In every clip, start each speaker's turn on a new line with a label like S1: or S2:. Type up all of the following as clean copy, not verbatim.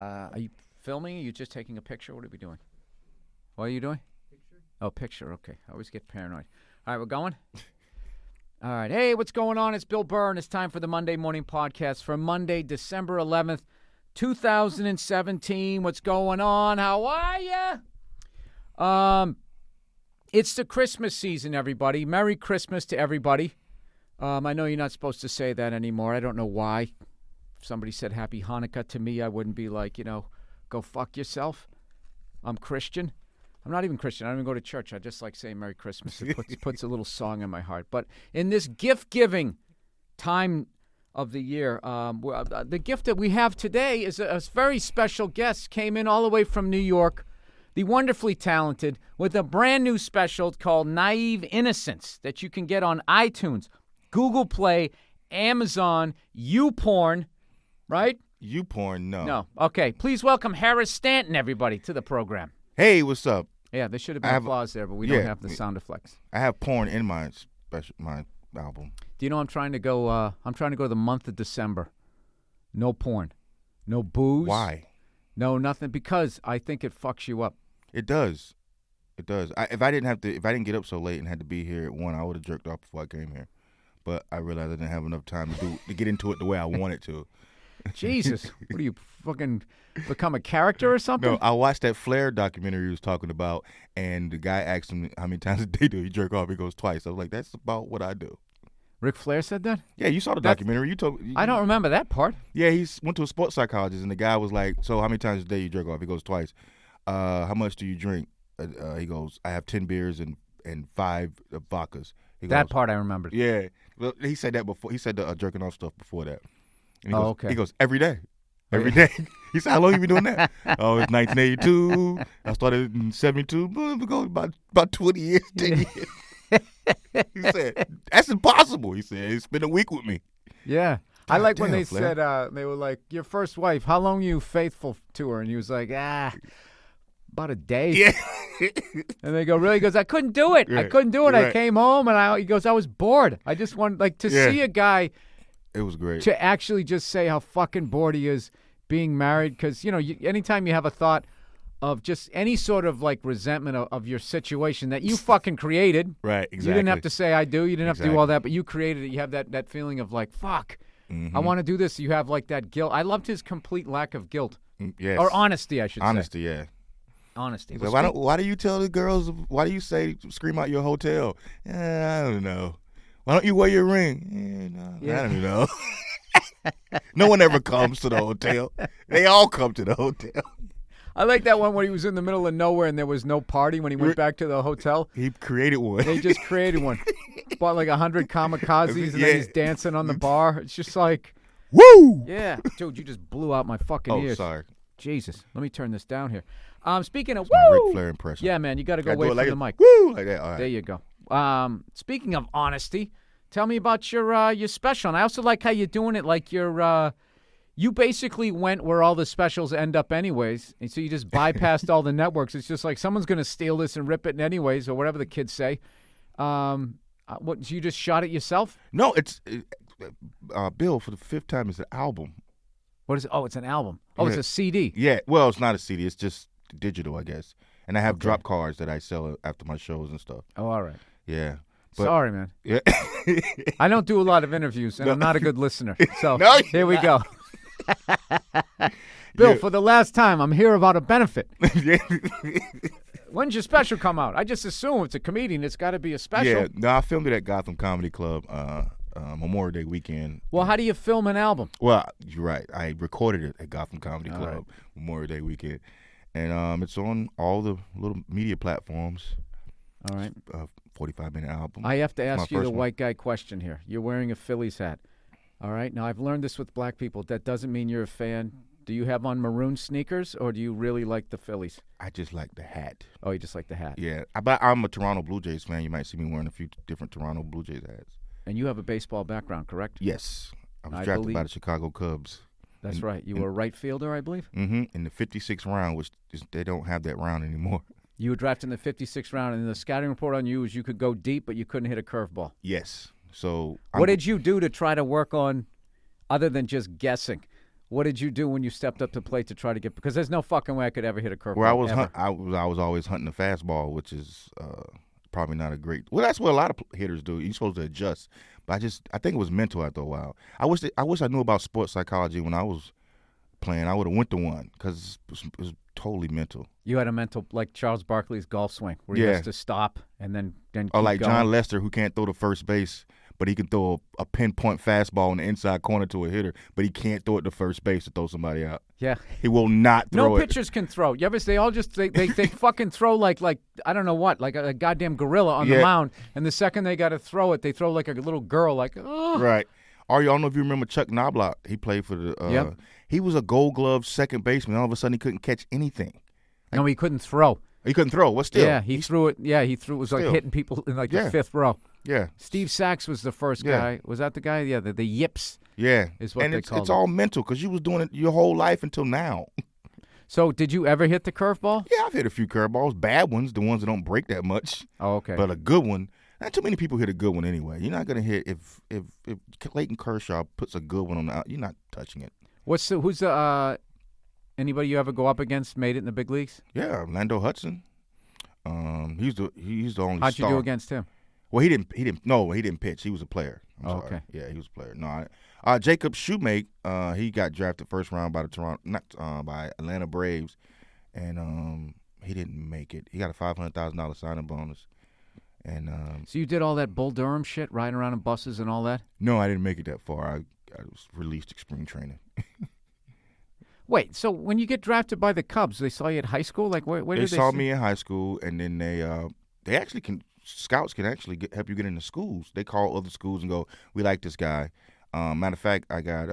S1: Are you filming? Are you just taking a picture? What are we doing? What are you doing? Picture. Oh, picture. Okay. I always get paranoid. All right, we're going? All right. Hey, what's going on? It's Bill Burr, and it's time for the Monday Morning Podcast for Monday, December 11th, 2017. What's going on? How are you? It's the Christmas season, everybody. Merry Christmas to everybody. I know you're not supposed to say that anymore. I don't know why. If somebody said Happy Hanukkah to me, I wouldn't be like, go fuck yourself. I'm Christian. I'm not even Christian. I don't even go to church. I just like saying Merry Christmas. It puts a little song in my heart. But in this gift-giving time of the year, the gift that we have today is a very special guest. Came in all the way from New York, the wonderfully talented, with a brand new special called Naive Innocence that you can get on iTunes, Google Play, Amazon, YouPorn, right?
S2: YouPorn, no.
S1: No. Okay. Please welcome Harris Stanton, everybody, to the program.
S2: Hey, what's up?
S1: Yeah, there should have been applause there, but we don't have the sound effects.
S2: I have porn in my album.
S1: Do you know I'm trying to go the month of December. No porn. No booze.
S2: Why?
S1: No, nothing, because I think it fucks you up.
S2: It does. It does. If I didn't get up so late and had to be here at 1, I would have jerked off before I came here. But I realized I didn't have enough time to get into it the way I wanted to.
S1: Jesus, what are you, fucking become a character or something?
S2: No, I watched that Flair documentary he was talking about, and the guy asked him how many times a day do he jerk off. He goes twice. I was like, that's about what I do.
S1: Ric Flair said that?
S2: Yeah, you saw the documentary.
S1: I don't remember that part.
S2: Yeah, he went to a sports psychologist, and the guy was like, so how many times a day you jerk off? He goes twice. How much do you drink? He goes, I have 10 beers and 5 vodkas.
S1: That part I remembered.
S2: Yeah. Well, he said that before. He said the jerking off stuff before that. And he goes,
S1: okay.
S2: He goes, every day. Every day. He said, how long you been doing that? Oh, it's 1982. I started in 72. But it goes about 20 years, 10 years. He said, that's impossible. He said, it's been a week with me.
S1: Yeah. I like when they
S2: Flair.
S1: said, they were like, your first wife, how long were you faithful to her? And he was like, about a day.
S2: Yeah.
S1: And they go, really? He goes, I couldn't do it.
S2: Right.
S1: I couldn't do it.
S2: Right.
S1: I came home, and he goes, I was bored. I just wanted, to see a guy.
S2: It was great.
S1: To actually just say how fucking bored he is being married. Because, anytime you have a thought of just any sort of, resentment of your situation that you fucking created.
S2: Right, exactly.
S1: You didn't have to say I do. You didn't have to do
S2: Exactly.
S1: all that. But you created it. You have that feeling of, fuck.
S2: Mm-hmm.
S1: I want to do this. You have, that guilt. I loved his complete lack of guilt.
S2: Yes.
S1: Or honesty, I should say.
S2: Honesty, yeah.
S1: Honesty.
S2: Like, why do you tell the girls, why do you say, scream out your hotel? I don't know. Why don't you wear your ring? I don't know. No one ever comes to the hotel. They all come to the hotel.
S1: I like that one where he was in the middle of nowhere and there was no party when he went back to the hotel.
S2: He created one.
S1: They just created one. Bought 100 kamikazes and then he's dancing on the bar. It's just like,
S2: woo!
S1: Yeah. Dude, you just blew out my fucking
S2: Oh,
S1: ears.
S2: sorry.
S1: Jesus. Let me turn this down here. Speaking of
S2: My
S1: woo!
S2: Ric Flair impression.
S1: Yeah, man, you got to go away from the mic.
S2: Woo! Like that. All right.
S1: There you go. Speaking of honesty, tell me about your special. And I also like how you're doing it like you basically went where all the specials end up anyways. And so you just bypassed all the networks. It's just like someone's going to steal this and rip it anyways, or whatever the kids say. What, you just shot it yourself?
S2: No, it's Bill, for the 5th time, it's an album.
S1: What is it? Oh, it's an album. Oh,
S2: Yeah.
S1: It's a CD.
S2: Yeah, well, it's not a CD. It's just digital, I guess. And I have drop cards that I sell after my shows and stuff.
S1: Oh, all right.
S2: Yeah.
S1: Sorry, man.
S2: Yeah.
S1: I don't do a lot of interviews, and I'm not a good listener. So
S2: No,
S1: here we go. Bill, for the last time, I'm here about a benefit. When's your special come out? I just assume it's a comedian. It's got to be a special.
S2: Yeah, no, I filmed it at Gotham Comedy Club Memorial Day weekend.
S1: Well, how do you film an album?
S2: Well, you're right. I recorded it at Gotham Comedy
S1: All
S2: Club
S1: right.
S2: Memorial Day weekend. And it's on all the little media platforms.
S1: All right.
S2: 45-minute album.
S1: I have to
S2: It's my
S1: ask you the
S2: first one.
S1: white guy question here. You're wearing a Phillies hat. All right. Now, I've learned this with black people. That doesn't mean you're a fan. Do you have on maroon sneakers, or do you really like the Phillies?
S2: I just like the hat.
S1: Oh, you just like the hat.
S2: Yeah, but I'm a Toronto Blue Jays fan. You might see me wearing a few different Toronto Blue Jays hats.
S1: And you have a baseball background, correct?
S2: Yes. I was
S1: I
S2: drafted
S1: believe-
S2: by the Chicago Cubs.
S1: That's right. You were a right fielder, I believe?
S2: Mm-hmm. In the 56th round, which they don't have that round anymore.
S1: You were drafted in the 56th round, and the scouting report on you was you could go deep, but you couldn't hit a curveball.
S2: Yes. So
S1: What did you do to try to work on, other than just guessing? What did you do when you stepped up to plate to try to get? Because there's no fucking way I could ever hit a curveball.
S2: Well, I was always hunting the fastball, which is probably not a great. Well, that's what a lot of hitters do. You're supposed to adjust, but I think it was mental after a while. I wish I knew about sports psychology when I was playing. I would have went to one because it was totally mental.
S1: You had a mental, like Charles Barkley's golf swing, where he has to stop and then keep
S2: or like
S1: going.
S2: John Lester, who can't throw to first base, but he can throw a pinpoint fastball in the inside corner to a hitter, but he can't throw it to first base to throw somebody out.
S1: Yeah,
S2: he will not throw it.
S1: No pitchers can throw. You ever? They all just they fucking throw like I don't know what, like a goddamn gorilla on the mound. And the second they got to throw it, they throw like a little girl, like oh.
S2: Right. Or I don't know if you remember Chuck Knobloch. He played for the. He was a Gold Glove second baseman. All of a sudden, he couldn't catch anything.
S1: No, he couldn't throw.
S2: He couldn't throw. What still?
S1: Yeah, he threw it. Yeah, he threw. It was like hitting people in like the fifth row.
S2: Yeah.
S1: Steve Sachs was the first guy. Was that the guy? Yeah, the yips.
S2: Yeah.
S1: Is what they call it.
S2: It's all mental because you was doing it your whole life until now.
S1: So, did you ever hit the curveball?
S2: Yeah, I've hit a few curveballs. Bad ones, the ones that don't break that much.
S1: Oh, okay.
S2: But a good one. Not too many people hit a good one anyway. You're not gonna hit if Clayton Kershaw puts a good one on the out. You're not touching it.
S1: Who's the anybody you ever go up against made it in the big leagues?
S2: Yeah, Orlando Hudson. He's the only.
S1: How'd
S2: star.
S1: you do against him?
S2: Well, he didn't. No, he didn't pitch. He was a player. I'm sorry.
S1: Okay.
S2: Yeah, he was a player. No, Jacob Shoemake. He got drafted first round by by Atlanta Braves, and he didn't make it. He got a $500,000 signing bonus. And
S1: so you did all that Bull Durham shit, riding around in buses and all that?
S2: No, I didn't make it that far. I was released to spring training.
S1: Wait, so when you get drafted by the Cubs, they saw you at high school? Like where did they
S2: saw me in high school, and then they actually can. Scouts can actually help you get into schools. They call other schools and go, "We like this guy." Matter of fact, I got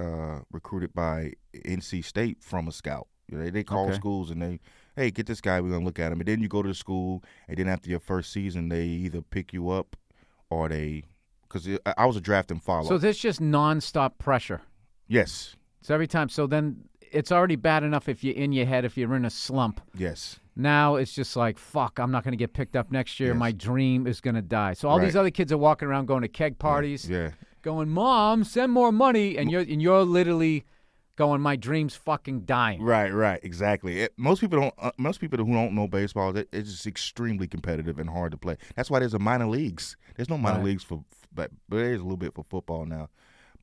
S2: recruited by NC State from a scout. They call schools and they, hey, get this guy. We're gonna look at him. And then you go to the school, and then after your first season, they either pick you up or because I was a draft and follow.
S1: So there's just nonstop pressure.
S2: Yes.
S1: So every time. So then it's already bad enough if you're in your head, if you're in a slump.
S2: Yes.
S1: Now it's just like, fuck, I'm not going to get picked up next year.
S2: Yes.
S1: My dream is going to die. So all these other kids are walking around going to keg parties, going, Mom, send more money. And you're literally going, my dream's fucking dying.
S2: Right, exactly. Most people who don't know baseball, it's just extremely competitive and hard to play. That's why there's a minor leagues. There's no minor leagues but there's a little bit for football now.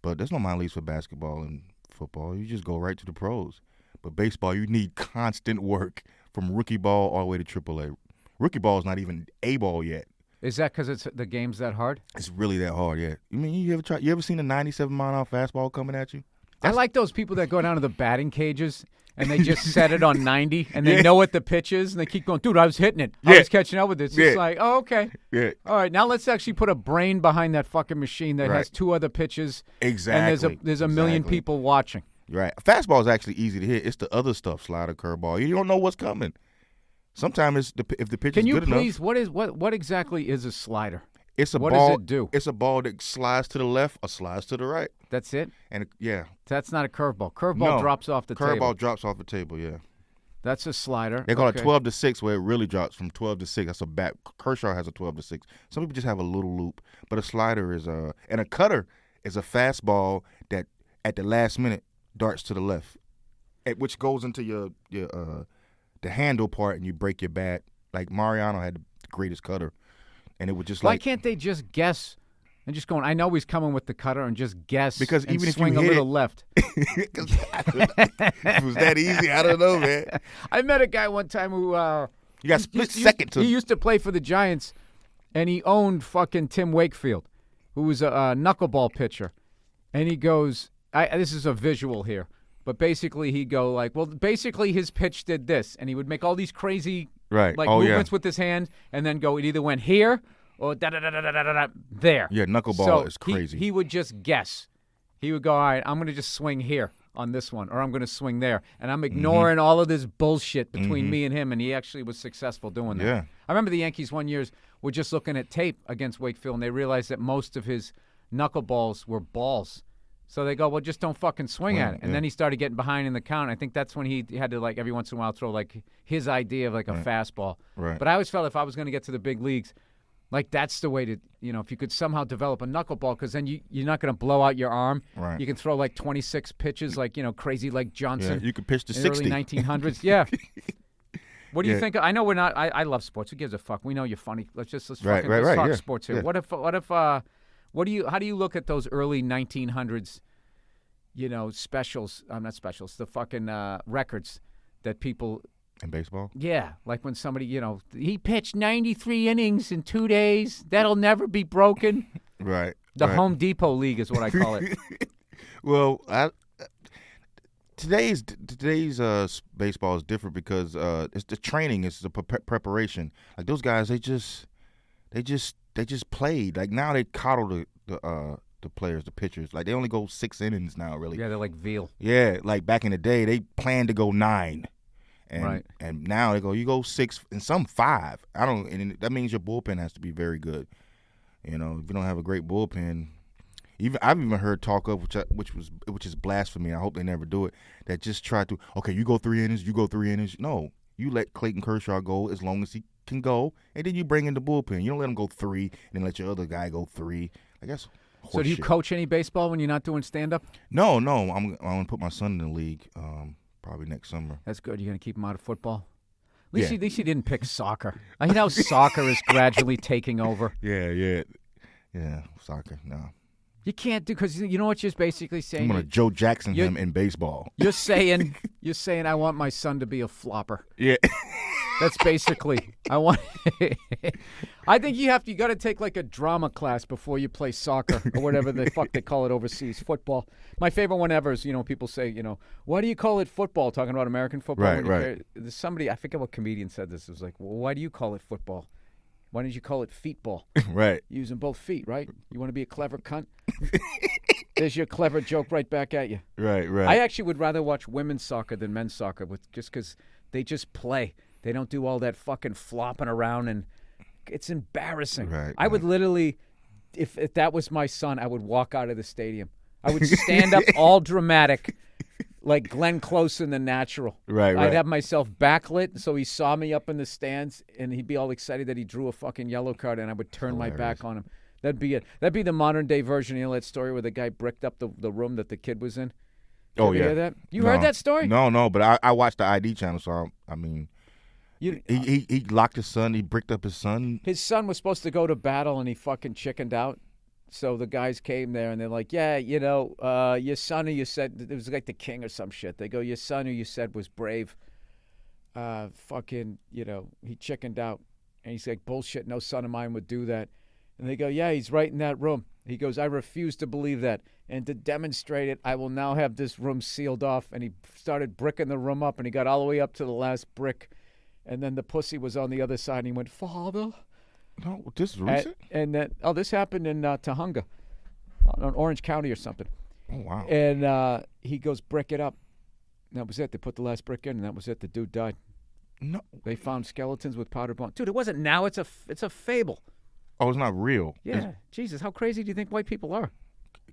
S2: But there's no minor leagues for basketball and football. You just go right to the pros. But baseball, you need constant work from rookie ball all the way to AAA. Rookie ball is not even A ball yet.
S1: Is that because the game's that hard?
S2: It's really that hard, yeah. I mean, you ever seen a 97-mile-an-hour fastball coming at you?
S1: I like those people that go down to the batting cages and they just set it on 90 and they know what the pitch is and they keep going, dude, I was hitting it. I was catching up with this. It's like, oh, okay.
S2: Yeah.
S1: All right, now let's actually put a brain behind that fucking machine that has two other pitches.
S2: Exactly.
S1: And there's a million people watching.
S2: Right. Fastball is actually easy to hit. It's the other stuff, slider, curveball. You don't know what's coming. Sometimes if the pitch is good enough.
S1: Can you please, what exactly is a slider?
S2: It's a
S1: what
S2: ball.
S1: Does it do?
S2: It's a ball that slides to the left or slides to the right.
S1: That's it?
S2: And yeah.
S1: That's not a curveball. Curveball drops off the table.
S2: Curveball drops off the table, yeah.
S1: That's a slider.
S2: They call it 12-6, where it really drops from 12 to 6. That's a bat. Kershaw has a 12 to 6. Some people just have a little loop, but a slider is and a cutter is a fastball that at the last minute darts to the left, which goes into your the handle part, and you break your bat. Like Mariano had the greatest cutter, and it would just
S1: Why can't they just guess and just going, I know he's coming with the cutter, and just guess
S2: because
S1: and
S2: even if
S1: swing
S2: you
S1: a
S2: hit
S1: little
S2: it,
S1: left.
S2: If it was that easy, I don't know, man.
S1: I met a guy one time who
S2: you got split second to.
S1: He used to play for the Giants, and he owned fucking Tim Wakefield, who was a knuckleball pitcher, and he goes, this is a visual here, but basically he'd go like, well, basically his pitch did this, and he would make all these crazy movements with his hand, and then go, it either went here or da-da-da-da-da-da-da there.
S2: Yeah, knuckleball is crazy.
S1: He would just guess. He would go, all right, I'm going to just swing here on this one, or I'm going to swing there. And I'm ignoring all of this bullshit between me and him, and he actually was successful doing that.
S2: Yeah.
S1: I remember the Yankees one year were just looking at tape against Wakefield, and they realized that most of his knuckleballs were balls. So they go, well, just don't fucking swing at it. And then he started getting behind in the count. I think that's when he had to, like, every once in a while throw, like, his idea of, like, a fastball.
S2: Right.
S1: But I always felt if I was going to get to the big leagues, Like, that's the way to, if you could somehow develop a knuckleball, because then you're not going to blow out your arm.
S2: Right.
S1: You can throw like 26 pitches, like, crazy like Johnson.
S2: Yeah, you could pitch to
S1: in
S2: 60.
S1: the early 1900s. Yeah. What do you
S2: Yeah.
S1: think? I know we're not. I love sports. Who gives a fuck? We know you're funny. Let's
S2: Right,
S1: talk
S2: yeah,
S1: sports here.
S2: yeah.
S1: How do you look at those early 1900s, specials? Not specials. The fucking records that people.
S2: In baseball?
S1: Yeah, like when somebody, he pitched 93 innings in 2 days. That'll never be broken.
S2: Right.
S1: The
S2: right.
S1: Home Depot League is what I call it.
S2: Well, today's baseball is different because it's the training, it's the preparation. Like those guys, they just played. Like now they coddle the players, the pitchers. Like they only go 6 innings now, really.
S1: Yeah, they're like veal.
S2: Yeah, like back in the day, they planned to go 9. And,
S1: Right.
S2: And now they go, you go 6 and some 5. And that means your bullpen has to be very good. If you don't have a great bullpen, I've even heard talk of which is blasphemy. I hope they never do it. That just try to you go 3 innings, you go 3 innings. No, you let Clayton Kershaw go as long as he can go, and then you bring in the bullpen. You don't let him go 3 and then let your other guy go 3. I guess.
S1: So do you coach any baseball when you're not doing stand up?
S2: No. I'm gonna put my son in the league. Probably next summer.
S1: That's good. You're going to keep him out of football? At
S2: Yeah.
S1: least he didn't pick soccer. I know soccer is gradually taking over.
S2: Yeah, soccer. No,
S1: You can't do, because you know what you're basically saying?
S2: I'm gonna Joe Jackson him in baseball.
S1: You're saying I want my son to be a flopper.
S2: Yeah.
S1: That's basically, I think you got to take like a drama class before you play soccer or whatever the fuck they call it overseas, football. My favorite one ever is, people say, why do you call it football? Talking about American football.
S2: Right.
S1: There's somebody, I forget what comedian said this. It was like, well, why do you call it football? Why didn't you call it feetball?
S2: Right.
S1: Using both feet, right? You want to be a clever cunt? There's your clever joke right back at you.
S2: Right.
S1: I actually would rather watch women's soccer than men's soccer, just because they just play. They don't do all that fucking flopping around, and it's embarrassing.
S2: Right.
S1: I would literally, if that was my son, I would walk out of the stadium. I would stand up all dramatic, like Glenn Close in The Natural.
S2: Right.
S1: I'd have myself backlit, so he saw me up in the stands, and he'd be all excited that he drew a fucking yellow card, and I would turn my back on him. That'd be it. That'd be the modern day version. You know that story where the guy bricked up the room that the kid was in? Did you ever hear that? You heard that story?
S2: No, but I watched the ID channel, so I mean. He locked his son. He bricked up his son.
S1: His son was supposed to go to battle, and he fucking chickened out. So the guys came there, and they're like, yeah, your son who you said, it was like the king or some shit. They go, your son who you said was brave, he chickened out. And he's like, bullshit, no son of mine would do that. And they go, yeah, he's right in that room. He goes, I refuse to believe that. And to demonstrate it, I will now have this room sealed off. And he started bricking the room up, and he got all the way up to the last brick. And then the pussy was on the other side, and he went, Father.
S2: No, this is recent?
S1: And then, this happened in Tahunga, in Orange County or something.
S2: Oh, wow.
S1: And he goes, brick it up. And that was it. They put the last brick in, and that was it. The dude died.
S2: No.
S1: They found skeletons with powdered bone. Dude, it wasn't now. It's a fable.
S2: Oh, it's not real.
S1: Yeah.
S2: It's
S1: Jesus, how crazy do you think white people are?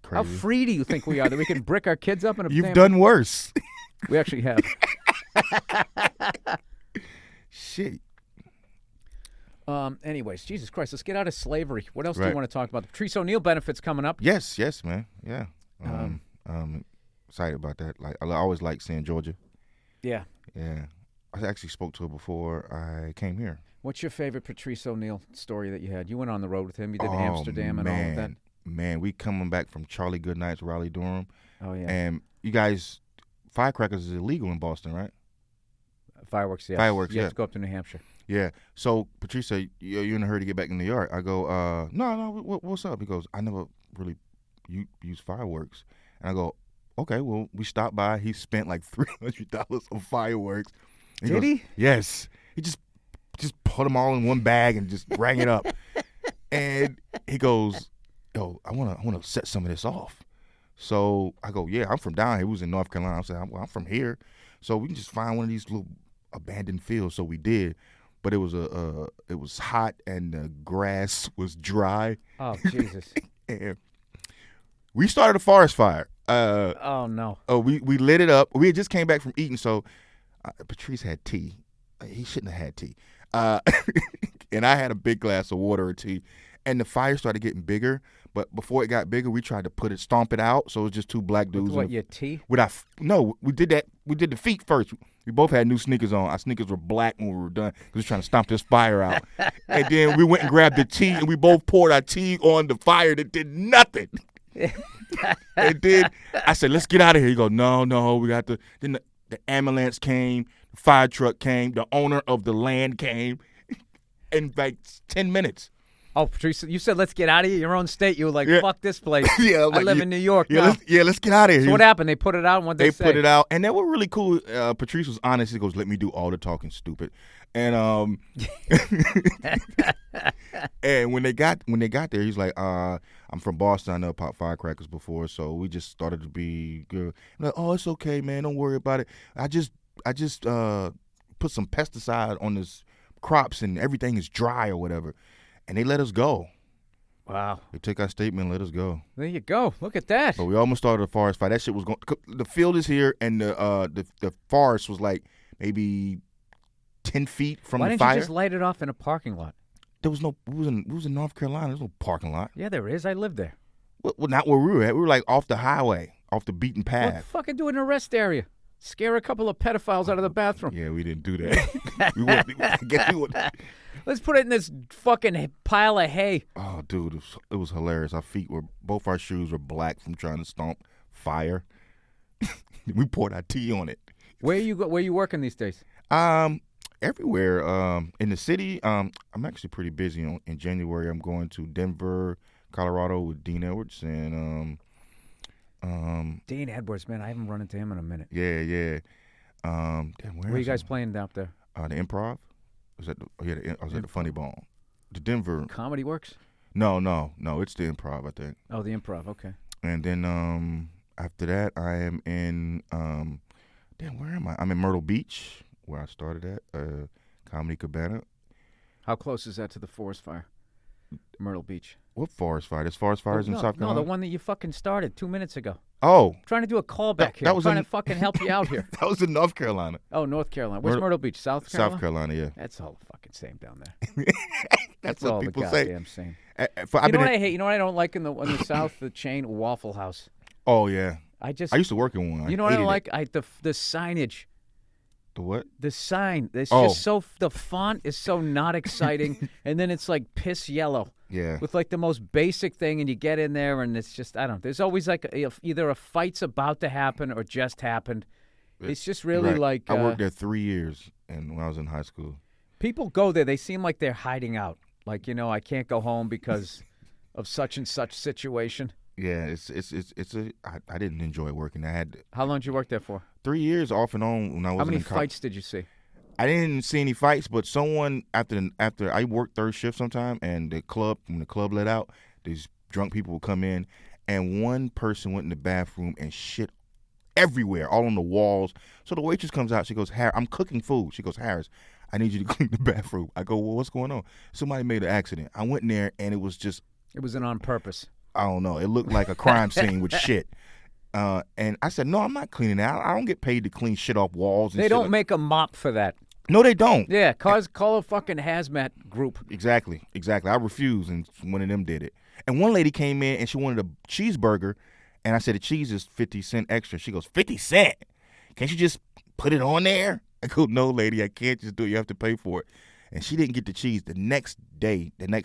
S2: crazy.
S1: How free do you think we are that we can brick our kids up in a
S2: You've done worse.
S1: We actually have.
S2: Shit.
S1: Anyways, Jesus Christ, let's get out of slavery. What else do
S2: Right.
S1: you want to talk about? The Patrice O'Neill benefits coming up.
S2: Yes, man. Yeah. Excited about that. Like I always like seeing Georgia.
S1: Yeah.
S2: Yeah. I actually spoke to her before I came here.
S1: What's your favorite Patrice O'Neill story that you had? You went on the road with him. You did Amsterdam and all of that.
S2: Man, we coming back from Charlie Goodnight's Raleigh Durham.
S1: Oh, yeah.
S2: And you guys, firecrackers is illegal in Boston, right?
S1: Fireworks, yes.
S2: Fireworks,
S1: You
S2: yeah.
S1: have to go up to New Hampshire.
S2: Yeah. So Patrice said, you're in a hurry to get back in New York. I go, no, what's up? He goes, I never really use fireworks. And I go, okay, well, we stopped by. He spent like $300 on fireworks.
S1: Did he?
S2: Yes. He just put them all in one bag and just rang it up. And he goes, yo, I want to set some of this off. So I go, yeah, I'm from down here. He was in North Carolina. I said, well, I'm from here. So we can just find one of these little abandoned fields. So we did. But it was hot and the grass was dry.
S1: Oh, Jesus.
S2: And we started a forest fire.
S1: Oh, no.
S2: We lit it up. We had just came back from eating, so Patrice had tea. He shouldn't have had tea. and I had a big glass of water or tea, and the fire started getting bigger. But before it got bigger, we tried to stomp it out. So it was just two black dudes.
S1: With what, your tea?
S2: No, we did that. We did the feet first. We both had new sneakers on. Our sneakers were black when we were done because we were trying to stomp this fire out. And then we went and grabbed the tea, and we both poured our tea on the fire that did nothing. And then I said, let's get out of here. He goes, no, we got to. Then the ambulance came, the fire truck came, the owner of the land came in like 10 minutes.
S1: Oh, Patrice, you said let's get out of here. Your own state. You were like, fuck this place.
S2: Yeah,
S1: I live in New York.
S2: Let's get out of here.
S1: So what happened? They put it out, and what they say?
S2: Put it out, and they were really cool. Patrice was honest. He goes, let me do all the talking, stupid. And and when they got there, he's like, I'm from Boston. I know popped firecrackers before, so we just started to be good. I'm like, oh, it's okay, man. Don't worry about it. I just put some pesticide on this crops, and everything is dry or whatever. And they let us go.
S1: Wow.
S2: They took our statement and let us go.
S1: There you go. Look at that.
S2: But we almost started a forest fire. That shit was going. The field is here, and the forest was like maybe 10 feet from the fire.
S1: Why didn't you just light it off in a parking lot?
S2: There was no. It was in North Carolina. There's no parking lot.
S1: Yeah, there is. I live there.
S2: Well, not where we were at. We were like off the highway, off the beaten path.
S1: Well, fucking do it in a rest area. Scare a couple of pedophiles out of the bathroom.
S2: Yeah, we didn't do that. I guess we wouldn't.
S1: Let's put it in this fucking pile of hay.
S2: Oh, dude, it was hilarious. Both our shoes were black from trying to stomp fire. We poured our tea on it.
S1: Where you working these days?
S2: Everywhere. In the city. I'm actually pretty busy. In January, I'm going to Denver, Colorado with Dean Edwards and
S1: Dean Edwards, man, I haven't run into him in a minute.
S2: Yeah.
S1: Where are you guys playing out there?
S2: The Improv. I was at the Funny Bone. The Denver.
S1: Comedy Works?
S2: No, it's the Improv, I think.
S1: Oh, the Improv, okay.
S2: And then after that, I am in, where am I? I'm in Myrtle Beach, where I started at, Comedy Cabana.
S1: How close is that to the forest fire? Myrtle Beach.
S2: What forest fire? There's forest fires in South Carolina?
S1: No, the one that you fucking started 2 minutes ago.
S2: Oh.
S1: I'm trying to do a callback here. I'm trying to fucking help you out here.
S2: That was in North Carolina.
S1: Oh, North Carolina. Where's Myrtle Beach? South Carolina?
S2: South Carolina, yeah.
S1: That's all the fucking same down there.
S2: That's
S1: all
S2: what people
S1: the
S2: say.
S1: goddamn same.
S2: You
S1: know what I hate? You know what I don't like in the South? The chain Waffle House.
S2: Oh, yeah.
S1: I
S2: used to work in one.
S1: You know what I like? The signage.
S2: The what?
S1: The sign. It's just so, the font is so not exciting, and then it's like piss yellow.
S2: Yeah.
S1: With like the most basic thing, and you get in there, and it's just, I don't know. There's always like either a fight's about to happen or just happened. It's just really like.
S2: I worked there 3 years, and when I was in high school.
S1: People go there. They seem like they're hiding out. Like, I can't go home because of such and such situation.
S2: Yeah, I didn't enjoy working.
S1: How long did you work there for?
S2: 3 years off and on when I was.
S1: How many fights did you see?
S2: I didn't see any fights, but someone after I worked third shift sometime, and when the club let out, these drunk people would come in, and one person went in the bathroom and shit everywhere, all on the walls. So the waitress comes out. She goes, I'm cooking food. She goes, Harris, I need you to clean the bathroom. I go, well, what's going on? Somebody made an accident. I went in there, and it was just.
S1: It wasn't on purpose.
S2: I don't know. It looked like a crime scene with shit. And I said, no, I'm not cleaning that. I don't get paid to clean shit off walls. And
S1: they don't make a mop for that.
S2: No, they don't.
S1: Yeah, call a fucking hazmat group.
S2: Exactly. I refused, and one of them did it. And one lady came in, and she wanted a cheeseburger, and I said, the cheese is 50 cents extra. She goes, 50 cents? Can't you just put it on there? I go, no, lady, I can't just do it. You have to pay for it. And she didn't get the cheese. The next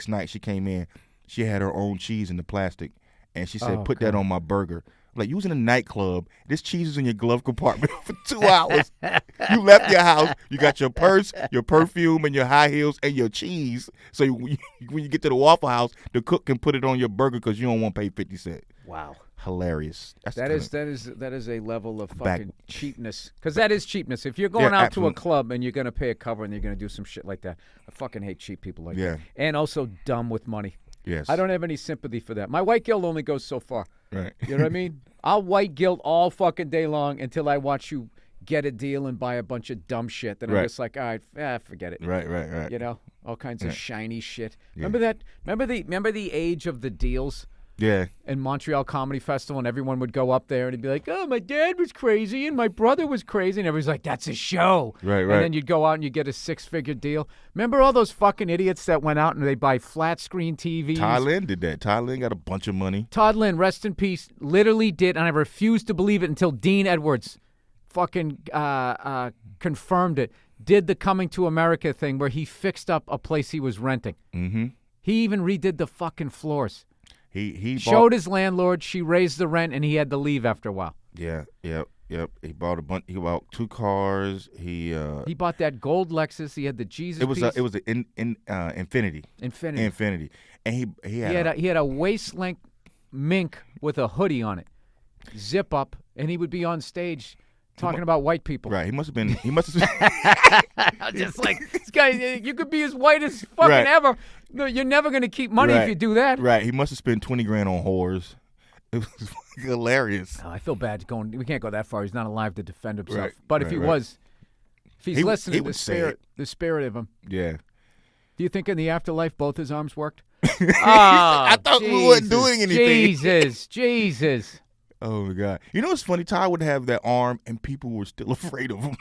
S2: night she came in, she had her own cheese in the plastic, and she said, put that on my burger. Like, you was in a nightclub. This cheese is in your glove compartment for 2 hours. You left your house. You got your purse, your perfume, and your high heels, and your cheese. So when you get to the Waffle House, the cook can put it on your burger because you don't want to pay 50 cents.
S1: Wow.
S2: Hilarious.
S1: That is a level of fucking cheapness. Because that is cheapness. If you're going out to a club and you're going to pay a cover and you're going to do some shit like that, I fucking hate cheap people like that. And also dumb with money.
S2: Yes.
S1: I don't have any sympathy for that. My white guilt only goes so far.
S2: Right.
S1: You know what I mean? I'll white guilt all fucking day long until I watch you get a deal and buy a bunch of dumb shit. Then I'm just like, all right, forget it.
S2: Right.
S1: You know, all kinds of shiny shit. Yeah. Remember that? Remember the age of the deals?
S2: Yeah.
S1: And Montreal Comedy Festival, and everyone would go up there and he'd be like, "Oh, my dad was crazy and my brother was crazy," and everybody's like, "That's a show."
S2: Right.
S1: And then you'd go out and you get a 6-figure deal. Remember all those fucking idiots that went out and they buy flat screen TVs?
S2: Todd Lynn did that. Todd Lynn got a bunch of money.
S1: Todd Lynn, rest in peace, literally did, and I refused to believe it until Dean Edwards fucking confirmed it. Did the Coming to America thing where he fixed up a place he was renting.
S2: Mm-hmm.
S1: He even redid the fucking floors.
S2: He
S1: showed his landlord. She raised the rent, and he had to leave after a while.
S2: Yeah, yep. He bought a bunch. He bought 2 cars. He
S1: bought that gold Lexus. He had the Jesus.
S2: It was
S1: piece.
S2: it was an Infinity.
S1: Infinity.
S2: And he had
S1: a waist length mink with a hoodie on it, zip up, and he would be on stage talking about white people.
S2: Right. He must have been.
S1: Just like this guy. You could be as white as fucking ever. No, you're never gonna keep money if you do that.
S2: Right. He must have spent $20,000 on whores. It was hilarious.
S1: Oh, I feel bad going. We can't go that far. He's not alive to defend himself.
S2: Right,
S1: But if he was, if he's listening,
S2: the
S1: spirit of him.
S2: Yeah.
S1: Do you think in the afterlife both his arms worked?
S2: I thought we weren't doing anything.
S1: Jesus.
S2: Oh my God! You know what's funny? Ty would have that arm, and people were still afraid of him.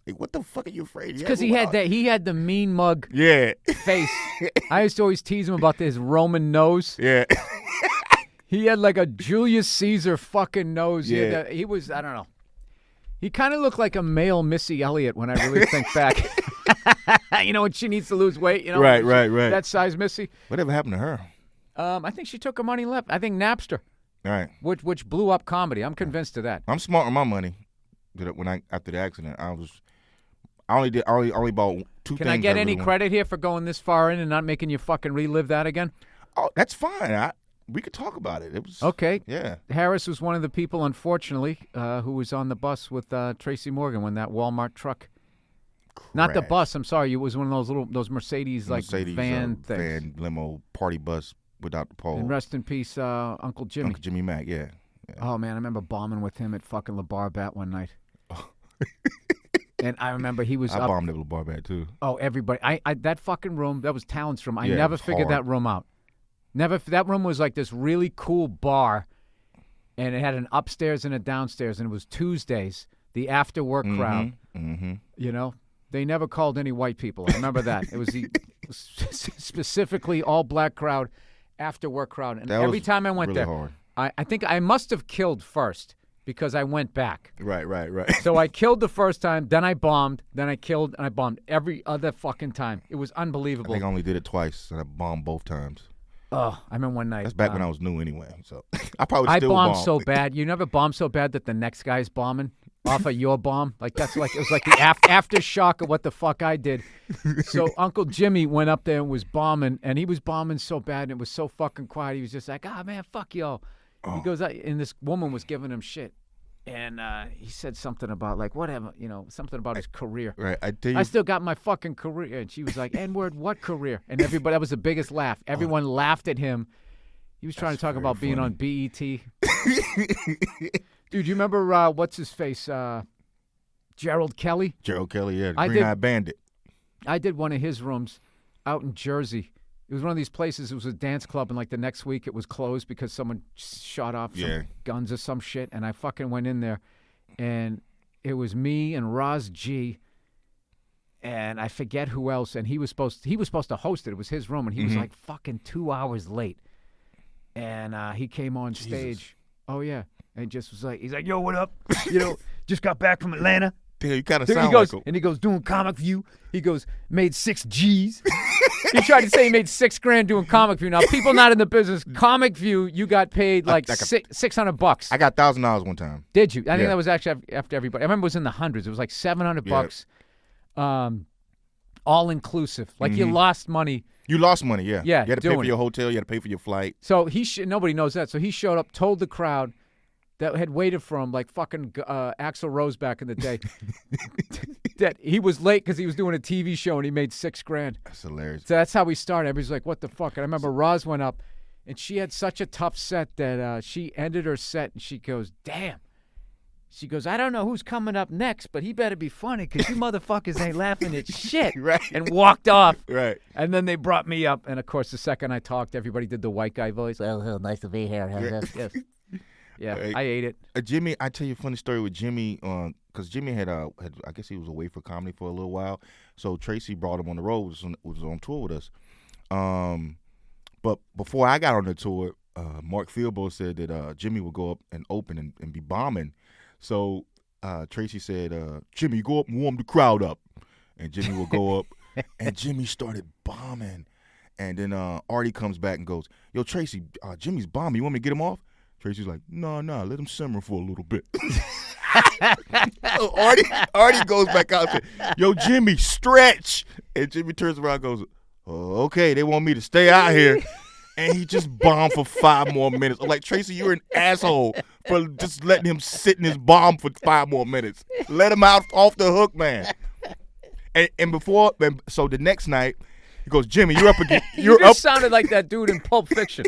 S2: Like, what the fuck are you afraid of?
S1: Because he had the mean mug face. I used to always tease him about his Roman nose.
S2: Yeah.
S1: He had like a Julius Caesar fucking nose.
S2: Yeah.
S1: He was, I don't know. He kind of looked like a male Missy Elliott when I really think back. You know, when she needs to lose weight, you know?
S2: Right.
S1: That size Missy.
S2: Whatever happened to her?
S1: I think she took her money and left. I think Napster.
S2: All right.
S1: Which blew up comedy. I'm convinced of that.
S2: I'm smart with my money. After the accident, I only bought 2 things.
S1: Can I get any credit here for going this far in and not making you fucking relive that again?
S2: Oh, that's fine. We could talk about it. It was
S1: okay.
S2: Yeah.
S1: Harris was one of the people, unfortunately, who was on the bus with Tracy Morgan when that Walmart truck. Crashed. Not the bus. I'm sorry. It was one of those Mercedes van things.
S2: Van limo party bus without the pole.
S1: And rest in peace, Uncle Jimmy.
S2: Uncle Jimmy Mack. Yeah.
S1: Oh man, I remember bombing with him at fucking La Bar Bat one night. And I remember he was.
S2: I bombed at La Bar Bat too.
S1: Oh, everybody! I that fucking room. That was Talent's room. I
S2: Yeah,
S1: never
S2: it was
S1: figured
S2: hard.
S1: that room out. Never. That room was like this really cool bar, and it had an upstairs and a downstairs, and it was Tuesdays. The after work crowd.
S2: Mm-hmm.
S1: You know, they never called any white people. I remember that. It was specifically all black crowd, after work crowd, and every time I went
S2: really
S1: there,
S2: hard.
S1: I think I must have killed first because I went back.
S2: Right.
S1: So I killed the first time, then I bombed, then I killed, and I bombed every other fucking time. It was unbelievable.
S2: I think I only did it twice, and I bombed both times.
S1: Oh, I remember one night.
S2: That's back when I was new anyway, so I probably still
S1: bombed
S2: bomb.
S1: so bad. You never bombed so bad that the next guy's bombing off of your bomb? Like it was like the aftershock of what the fuck I did. So Uncle Jimmy went up there and was bombing, and he was bombing so bad, and it was so fucking quiet. He was just like, man, fuck y'all. He goes out, and this woman was giving him shit. And he said something about, like, whatever, something about his career.
S2: Right, I tell you.
S1: I still got my fucking career. And she was like, N-word, what career? And everybody, that was the biggest laugh. Everyone laughed at him. He was trying to talk about being on BET. Dude, you remember, what's his face? Gerald Kelly?
S2: Gerald Kelly, yeah, the Green-Eyed Bandit.
S1: I did one of his rooms out in Jersey. It was one of these places. It was a dance club, and like the next week, it was closed because someone shot off some guns or some shit. And I fucking went in there, and it was me and Roz G, and I forget who else. And he was supposed to host it. It was his room, and he was like fucking 2 hours late. And he came on stage. Oh yeah, and just was like, he's like, "Yo, what up? Just got back from Atlanta."
S2: Damn, you kind of sound
S1: like
S2: him.
S1: And he goes, doing Comic View. He goes, made 6 G's. He tried to say he made $6,000 doing Comic View. Now, people not in the business, Comic View, you got paid like $600.
S2: I got $1,000 one time.
S1: Did you? I think that was actually after everybody. I remember it was in the hundreds. It was like $700, all inclusive. Like you lost money.
S2: You lost money, yeah.
S1: Yeah,
S2: you had to pay for your hotel. You had to pay for your flight.
S1: So nobody knows that. So he showed up, told the crowd that had waited for him, like fucking Axl Rose back in the day, that he was late because he was doing a TV show and he made $6,000.
S2: That's hilarious.
S1: So that's how we started. Everybody's like, what the fuck? And I remember Roz went up, and she had such a tough set that she ended her set, and she goes, damn, She goes, I don't know who's coming up next, but he better be funny because you motherfuckers ain't laughing at shit.
S2: Right.
S1: And walked off.
S2: Right.
S1: And then they brought me up. And, of course, the second I talked, everybody did the white guy voice. Oh, nice to be here. Yes. Yeah, I ate it.
S2: Jimmy, I tell you a funny story with Jimmy, because Jimmy had I guess he was away for comedy for a little while. So Tracy brought him on the road, was on tour with us. But before I got on the tour, Mark Fieldbo said that Jimmy would go up and open and be bombing. So Tracy said, Jimmy, go up and warm the crowd up. And Jimmy will go up, and Jimmy started bombing. And then Artie comes back and goes, yo, Tracy, Jimmy's bombing. You want me to get him off? Tracy's like, no, let him simmer for a little bit. So Artie goes back out and says, yo, Jimmy, stretch. And Jimmy turns around and goes, oh, okay, they want me to stay out here. And he just bombed for 5 more minutes. I'm like, Tracy, you're an asshole for just letting him sit in his bomb for 5 more minutes. Let him out off the hook, man. So the next night, he goes, Jimmy, you're up again.
S1: You just sounded like that dude in Pulp Fiction.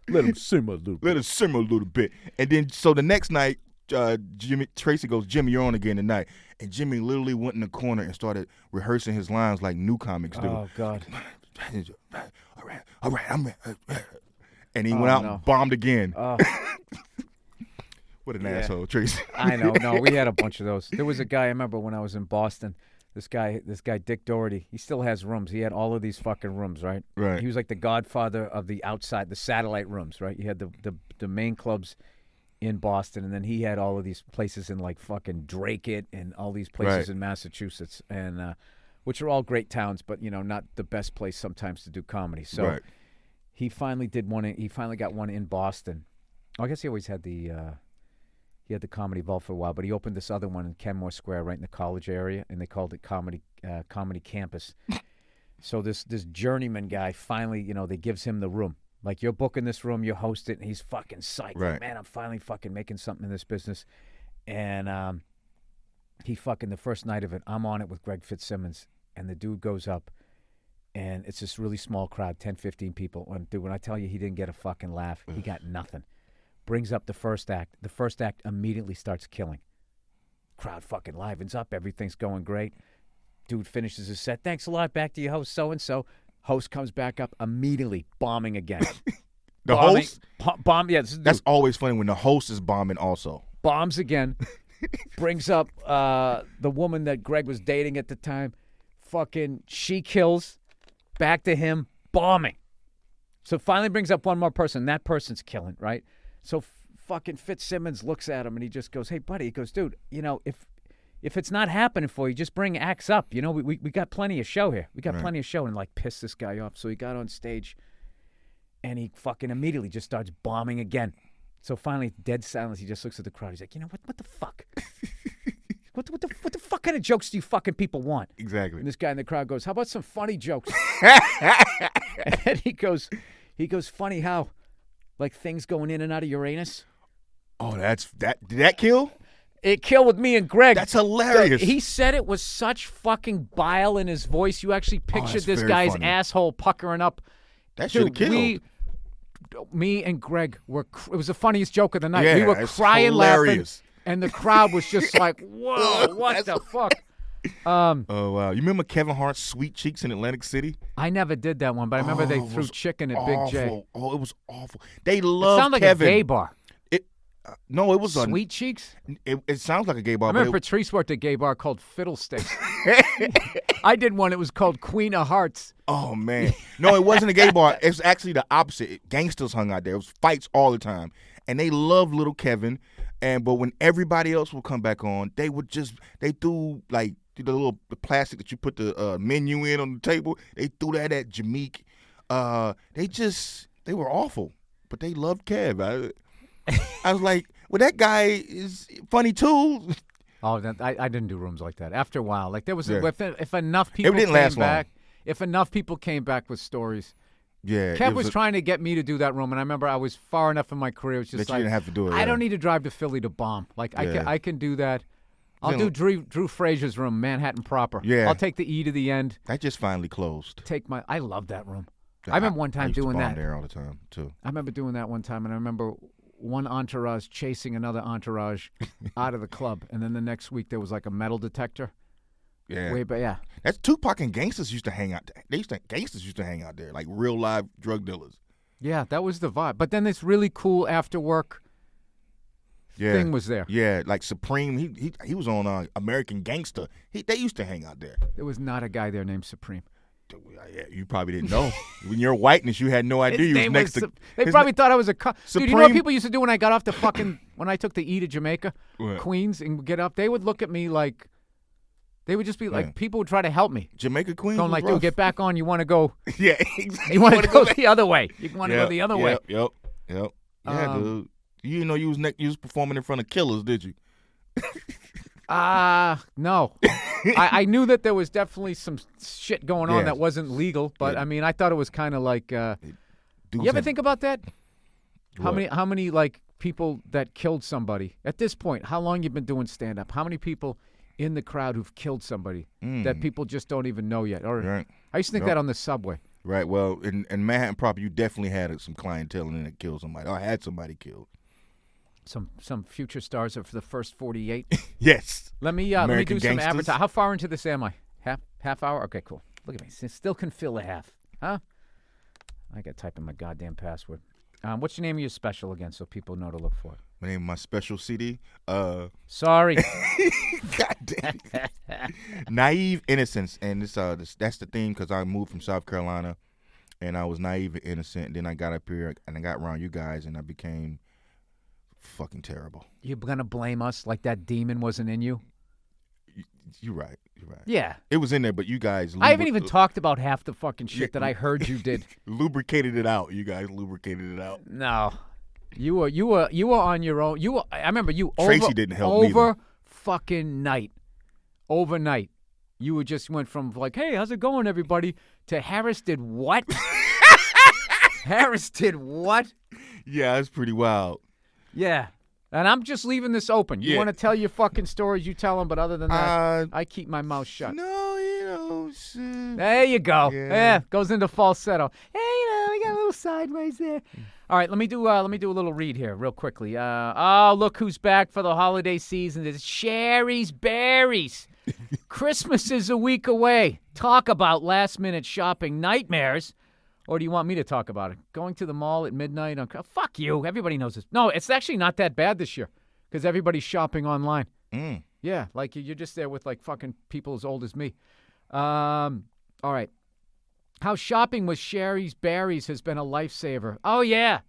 S1: Let him simmer a little bit. And then, so the next night, Tracy goes, Jimmy, you're on again tonight. And Jimmy literally went in the corner and started rehearsing his lines like new comics do. Oh, God.
S2: All right, I'm ready. And he went out and bombed again.
S1: Oh.
S2: What an asshole, Tracy.
S1: I know. No, we had a bunch of those. There was a guy, I remember when I was in Boston, this guy Dick Doherty, he still has rooms. He had all of these fucking rooms, right?
S2: Right.
S1: He was like the godfather of the outside, the satellite rooms, right? You had the main clubs in Boston, and then he had all of these places in like fucking Drake-it and all these places in Massachusetts, and which are all great towns, but not the best place sometimes to do comedy. So he finally did one. He finally got one in Boston. I guess he always had the Comedy Vault for a while, but he opened this other one in Kenmore Square, right in the college area, and they called it Comedy Campus. So this journeyman guy finally, they gives him the room. Like, you're booking this room, you host it, and he's fucking psyched.
S2: Right.
S1: Like, man, I'm finally fucking making something in this business. And he fucking, the first night of it, I'm on it with Greg Fitzsimmons, and the dude goes up, and it's this really small crowd, 10, 15 people. When I tell you he didn't get a fucking laugh, he got nothing. Brings up the first act. The first act immediately starts killing. Crowd fucking livens up. Everything's going great. Dude finishes his set. Thanks a lot. Back to your host, so-and-so. Host comes back up immediately, bombing again.
S2: Host?
S1: Yeah.
S2: That's always funny when the host is bombing also.
S1: Bombs again. Brings up the woman that Greg was dating at the time. Fucking, she kills. Back to him, bombing. So finally brings up one more person. That person's killing, right? So fucking Fitzsimmons looks at him and he just goes, hey, buddy. He goes, dude, if it's not happening for you, just bring acts up. We got plenty of show here. We got plenty of show. And like piss this guy off. So he got on stage and he fucking immediately just starts bombing again. So finally, dead silence. He just looks at the crowd. He's like, what the fuck? What the fuck kind of jokes do you fucking people want?
S2: Exactly.
S1: And this guy in the crowd goes, how about some funny jokes? And he goes, funny how? Like things going in and out of Uranus?
S2: Oh, did that kill?
S1: It killed with me and Greg.
S2: That's hilarious.
S1: He said it with such fucking bile in his voice. You actually pictured this guy's asshole puckering up.
S2: That should have killed.
S1: Me and Greg it was the funniest joke of the night.
S2: Yeah,
S1: we were crying,
S2: hilarious.
S1: Laughing, and the crowd was just like, whoa, what the fuck?
S2: Oh, wow. You remember Kevin Hart's Sweet Cheeks in Atlantic City?
S1: I never did that one, but I remember they threw chicken at Big J.
S2: Oh, it was awful. They loved
S1: It sounded like
S2: Kevin.
S1: a gay bar.
S2: No, it was
S1: Sweet Cheeks?
S2: It sounds like a gay bar.
S1: I remember Patrice worked at a gay bar called Fiddlesticks. I did one. It was called Queen of Hearts.
S2: Oh, man. No, it wasn't a gay bar. It was actually the opposite. Gangsters hung out there. It was fights all the time. And they loved little Kevin. But when everybody else would come back on, they threw like the plastic that you put the menu in on the table. They threw that at Jameek. They were awful. But they loved Kev. I was like, well, that guy is funny too.
S1: Oh, I didn't do rooms like that. After a while, like there was if enough people
S2: didn't last
S1: back,
S2: long.
S1: If enough people came back with stories.
S2: Yeah,
S1: Kev was trying to get me to do that room, and I remember I was far enough in my career. It was just
S2: that you didn't have to do it.
S1: I don't need to drive to Philly to bomb. Like I can do that. I'll do Drew Frazier's room, Manhattan proper.
S2: Yeah,
S1: I'll take the E to the end.
S2: That just finally closed.
S1: I love that room. I remember one time doing that.
S2: There all the time too.
S1: I remember doing that one time, and I remember one entourage chasing another entourage out of the club, and then the next week there was like a metal detector.
S2: Yeah.
S1: Yeah.
S2: That's Tupac and gangsters used to hang out. Gangsters used to hang out there, like real live drug dealers.
S1: Yeah, that was the vibe. But then this really cool after work thing was there.
S2: Yeah, like Supreme. He was on American Gangster. They used to hang out there.
S1: There was not a guy there named Supreme.
S2: Yeah, you probably didn't know. When you're whiteness, you had no idea.
S1: His
S2: You was next to.
S1: They probably thought I was a cop. Dude, you know what
S2: Supreme-
S1: people used to do when I got off the fucking when I took the E to Jamaica,
S2: What?
S1: Queens, and get up? They would look at me like. They would just be like,
S2: Yeah.
S1: people would try to help me.
S2: Jamaica Queens.
S1: Going
S2: was
S1: like,
S2: rough.
S1: dude, get back on. You want to go?
S2: Yeah, exactly.
S1: You want to go
S2: back?
S1: the other way. You want to go the other way.
S2: Yep. Yeah, dude. You didn't know you was performing in front of killers, did you?
S1: No. I knew that there was definitely some shit going on
S2: Yeah.
S1: that wasn't legal, but
S2: Yeah.
S1: I mean, I thought it was kind of like.
S2: Dudes
S1: You ever
S2: had-
S1: think about that?
S2: What?
S1: How many like people that killed somebody at this point? How long you been doing stand up? How many people in the crowd who've killed somebody that people just don't even know yet? Or
S2: Right.
S1: I used to think
S2: Yep.
S1: that on the subway.
S2: Right. Well, in Manhattan proper, you definitely had some clientele in that killed somebody. Or had somebody killed.
S1: Some future stars of the first 48.
S2: Yes.
S1: Let me do
S2: American
S1: some
S2: Gangsters.
S1: advertising. How far into this am I? Half hour? Okay, cool. Look at me. Still can fill a half. Huh? I got to type in my goddamn password. What's your name of your special again, so people know to look for it?
S2: My name, my special CD.
S1: Sorry.
S2: God damn it. Naive Innocence, and that's the theme because I moved from South Carolina, and I was naive and innocent. And then I got up here and I got around you guys, and I became fucking terrible.
S1: You're gonna blame us like that demon wasn't in you?
S2: You're right.
S1: Yeah.
S2: It was in there, but you guys.
S1: I haven't even talked about half the fucking shit that I heard you did.
S2: lubricated it out. You guys lubricated it out.
S1: No. You were on your own. I remember you
S2: Tracy didn't help neither.
S1: fucking night. Overnight. You were just went from like, "Hey, how's it going, everybody?" to Harris did what? Harris did what?
S2: Yeah, it's pretty wild.
S1: Yeah. And I'm just leaving this open. You
S2: Yeah.
S1: want to tell your fucking stories, you tell them, but other than that, I keep my mouth shut.
S2: No, you know. Shit.
S1: There you go.
S2: Yeah.
S1: Yeah, goes into falsetto. Hey, we got a little sideways there. All right, let me do a little read here real quickly. Look who's back for the holiday season. It's Sherry's Berries. Christmas is a week away. Talk about last-minute shopping nightmares. Or do you want me to talk about it? Going to the mall at midnight on fuck you. Everybody knows this. No, it's actually not that bad this year because everybody's shopping online. Yeah, like you're just there with like fucking people as old as me. All right. How shopping with Sherry's Berries has been a lifesaver. Oh, yeah.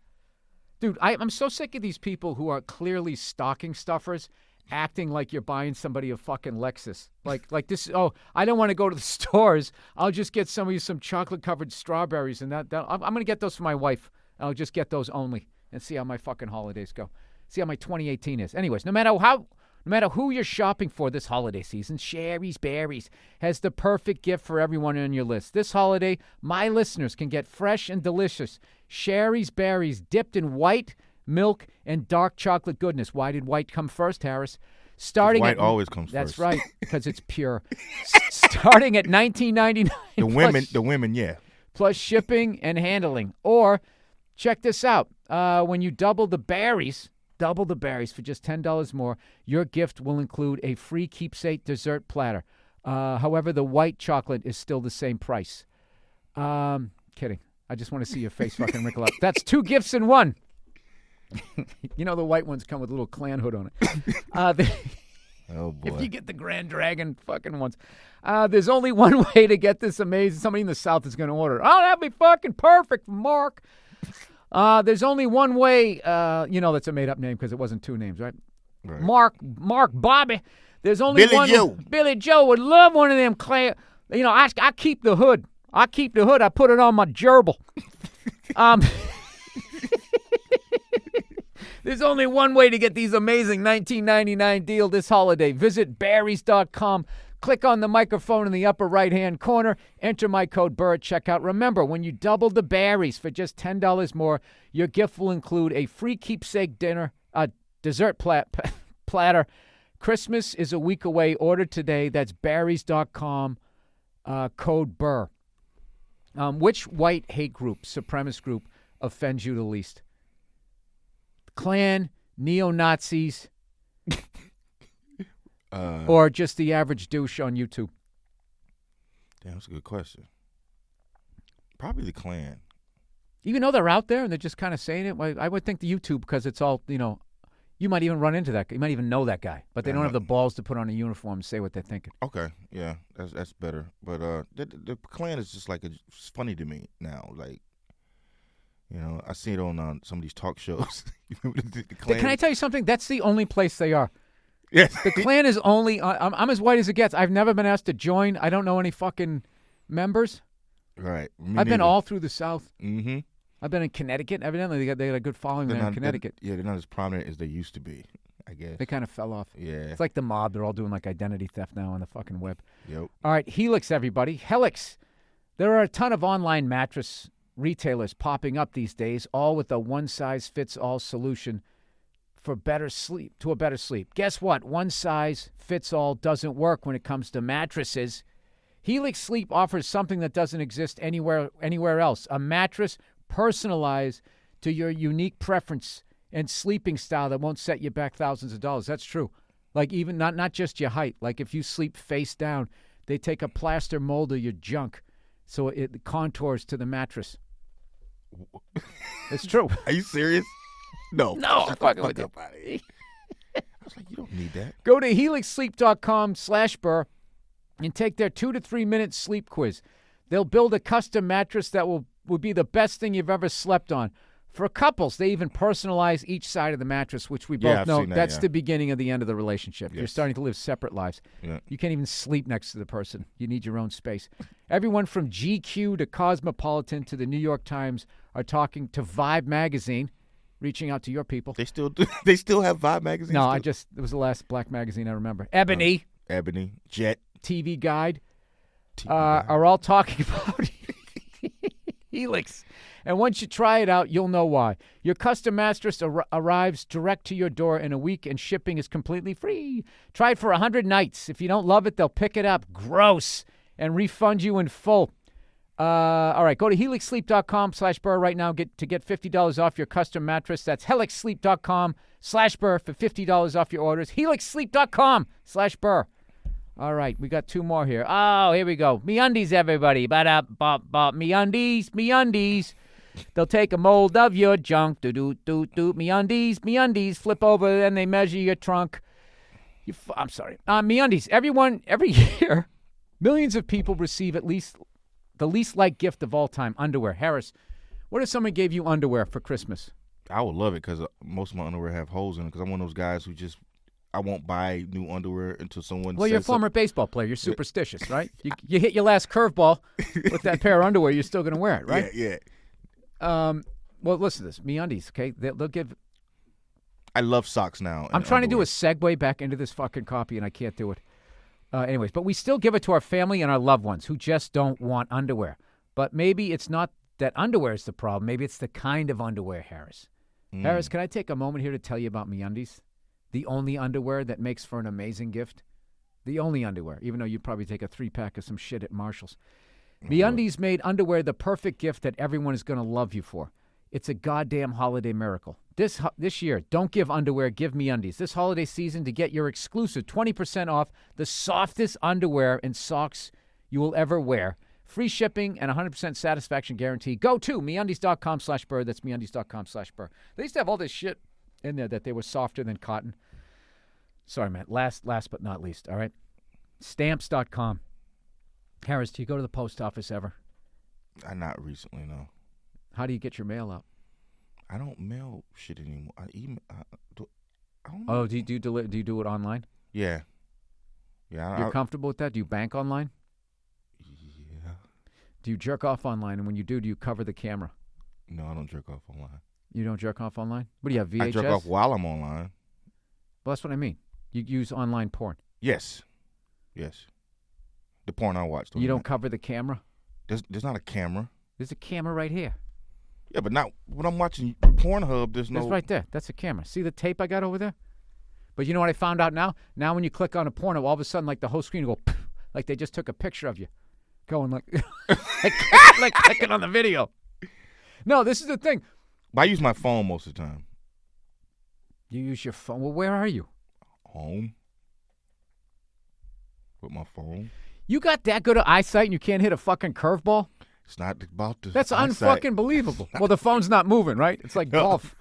S1: Dude, I'm so sick of these people who are clearly stocking stuffers acting like you're buying somebody a fucking Lexus. Like this, I don't want to go to the stores. I'll just get some chocolate-covered strawberries, and I'm going to get those for my wife. I'll just get those only and see how my fucking holidays go. See how my 2018 is. Anyways, no matter who you're shopping for this holiday season, Sherry's Berries has the perfect gift for everyone on your list. This holiday, my listeners can get fresh and delicious Sherry's Berries dipped in white, milk, and dark chocolate goodness. Why did white come first, Harris?
S2: White always comes
S1: That's
S2: first.
S1: right, because it's pure. Starting at $19.99.
S2: The women, yeah.
S1: Plus shipping and handling. Or check this out. When you double the berries for just $10 more, your gift will include a free keepsake dessert platter. However, the white chocolate is still the same price. Kidding. I just want to see your face fucking wrinkle up. That's 2 gifts in one. You know the white ones come with a little clan hood on it.
S2: Oh, boy.
S1: If you get the Grand Dragon fucking ones. There's only one way to get this amazing. Somebody in the South is going to order it. Oh, that'd be fucking perfect, Mark. There's only one way. That's a made-up name because it wasn't 2 names, right?
S2: Right.
S1: Mark Bobby. There's only
S2: Billy
S1: one.
S2: Joe.
S1: Billy Joe would love one of them. I keep the hood. I put it on my gerbil. There's only one way to get these amazing $19.99 deal this holiday. Visit berries.com. Click on the microphone in the upper right-hand corner. Enter my code Burr at checkout. Remember, when you double the berries for just $10 more, your gift will include a free keepsake dessert platter. Christmas is a week away. Order today. That's berries.com. Code Burr. Which white hate group, supremacist group, offends you the least? Klan, neo-Nazis, or just the average douche on YouTube?
S2: Damn, that's a good question. Probably the Klan.
S1: Even though they're out there and they're just kind of saying it, I would think the YouTube, because it's all, you might even run into that guy. You might even know that guy, but they don't have the balls to put on a uniform and say what they're thinking.
S2: Okay, yeah, that's better. But the Klan is just like it's funny to me now. Like, I see it on some of these talk shows. the Klan.
S1: Can I tell you something? That's the only place they are.
S2: Yes.
S1: The Klan is only. I'm as white as it gets. I've never been asked to join. I don't know any fucking members.
S2: Right.
S1: I've been all through the South.
S2: Mm-hmm.
S1: I've been in Connecticut. Evidently, they got a good following there in Connecticut.
S2: They're not as prominent as they used to be, I guess.
S1: They kind of fell off.
S2: Yeah.
S1: It's like the mob. They're all doing like identity theft now on the fucking web.
S2: Yep.
S1: All right, Helix, everybody. Helix. There are a ton of online mattress retailers popping up these days, all with a one-size-fits-all solution for better sleep, to a better sleep. Guess what? One size fits all doesn't work when it comes to mattresses. Helix Sleep offers something that doesn't exist anywhere else. A mattress personalized to your unique preference and sleeping style that won't set you back thousands of dollars. That's true. Like even not just your height. Like if you sleep face down, they take a plaster mold of your junk so it contours to the mattress. It's true.
S2: Are you serious? No.
S1: No, I'm fucking with you.
S2: I was like, you don't need that.
S1: Go to helixsleep.com/Burr and take their 2 to 3 minute sleep quiz. They'll build a custom mattress that will be the best thing you've ever slept on. For couples, they even personalize each side of the mattress, which we both know that's the beginning of the end of the relationship. Yes. You're starting to live separate lives. Yeah. You can't even sleep next to the person. You need your own space. Everyone from GQ to Cosmopolitan to the New York Times are talking to Vibe magazine, reaching out to your people.
S2: They still do. They still have Vibe magazine?
S1: No, it was the last black magazine I remember. Ebony.
S2: Jet.
S1: TV Guide. Are all talking about Helix. And once you try it out, you'll know why. Your custom mattress arrives direct to your door in a week, and shipping is completely free. Try it for 100 nights. If you don't love it, they'll pick it up. Gross. And refund you in full. All right, go to helixsleep.com/Burr right now to get $50 off your custom mattress. That's helixsleep.com/Burr for $50 off your orders. helixsleep.com/Burr. All right, we got 2 more here. Oh, here we go. MeUndies, everybody. MeUndies. They'll take a mold of your junk. MeUndies. Flip over, and they measure your trunk. I'm sorry. MeUndies. Every year, millions of people receive at least the least liked gift of all time, underwear. Harris, what if someone gave you underwear for Christmas?
S2: I would love it because most of my underwear have holes in it because I'm one of those guys who I won't buy new underwear until someone
S1: Well, you're a former baseball player. You're superstitious, right? You hit your last curveball with that pair of underwear, you're still going to wear it, right?
S2: Yeah.
S1: Well, listen to this. MeUndies, okay? They'll give...
S2: I love socks now.
S1: I'm trying to do a segue back into this fucking copy, and I can't do it. Anyways, but we still give it to our family and our loved ones who just don't want underwear. But maybe it's not that underwear is the problem. Maybe it's the kind of underwear, Harris. Harris, can I take a moment here to tell you about MeUndies? The only underwear that makes for an amazing gift. The only underwear, even though you'd probably take a 3-pack of some shit at Marshall's. MeUndies made underwear the perfect gift that everyone is going to love you for. It's a goddamn holiday miracle. This year, don't give underwear, give MeUndies. This holiday season, to get your exclusive 20% off the softest underwear and socks you will ever wear. Free shipping and 100% satisfaction guarantee. Go to MeUndies.com/Burr. That's MeUndies.com/Burr. They used to have all this shit in there that they were softer than cotton. Sorry, man. Last but not least, all right? Stamps.com. Harris, do you go to the post office ever?
S2: Not recently, no.
S1: How do you get your mail out?
S2: I don't mail shit anymore. I don't know.
S1: Oh, do you do it online?
S2: Yeah.
S1: You're comfortable with that? Do you bank online?
S2: Yeah.
S1: Do you jerk off online? And when you do you cover the camera?
S2: No, I don't jerk off online.
S1: You don't jerk off online? What do you have, VHS?
S2: I jerk off while I'm online.
S1: Well, that's what I mean. You use online porn.
S2: Yes. The porn I watch.
S1: You don't cover the camera?
S2: There's not a camera.
S1: There's a camera right here.
S2: Yeah, but not when I'm watching Pornhub. There's no.
S1: That's right there. That's a camera. See the tape I got over there? But you know what I found out now? Now when you click on a porno, all of a sudden, like the whole screen will go, like they just took a picture of you, going like clicking on the video. No, this is the thing.
S2: But I use my phone most of the time.
S1: You use your phone. Well, where are you?
S2: Home. With my phone.
S1: You got that good of eyesight and you can't hit a fucking curveball?
S2: It's not about the
S1: That's
S2: eyesight.
S1: unfucking believable. Well, the phone's not moving, right? It's like golf.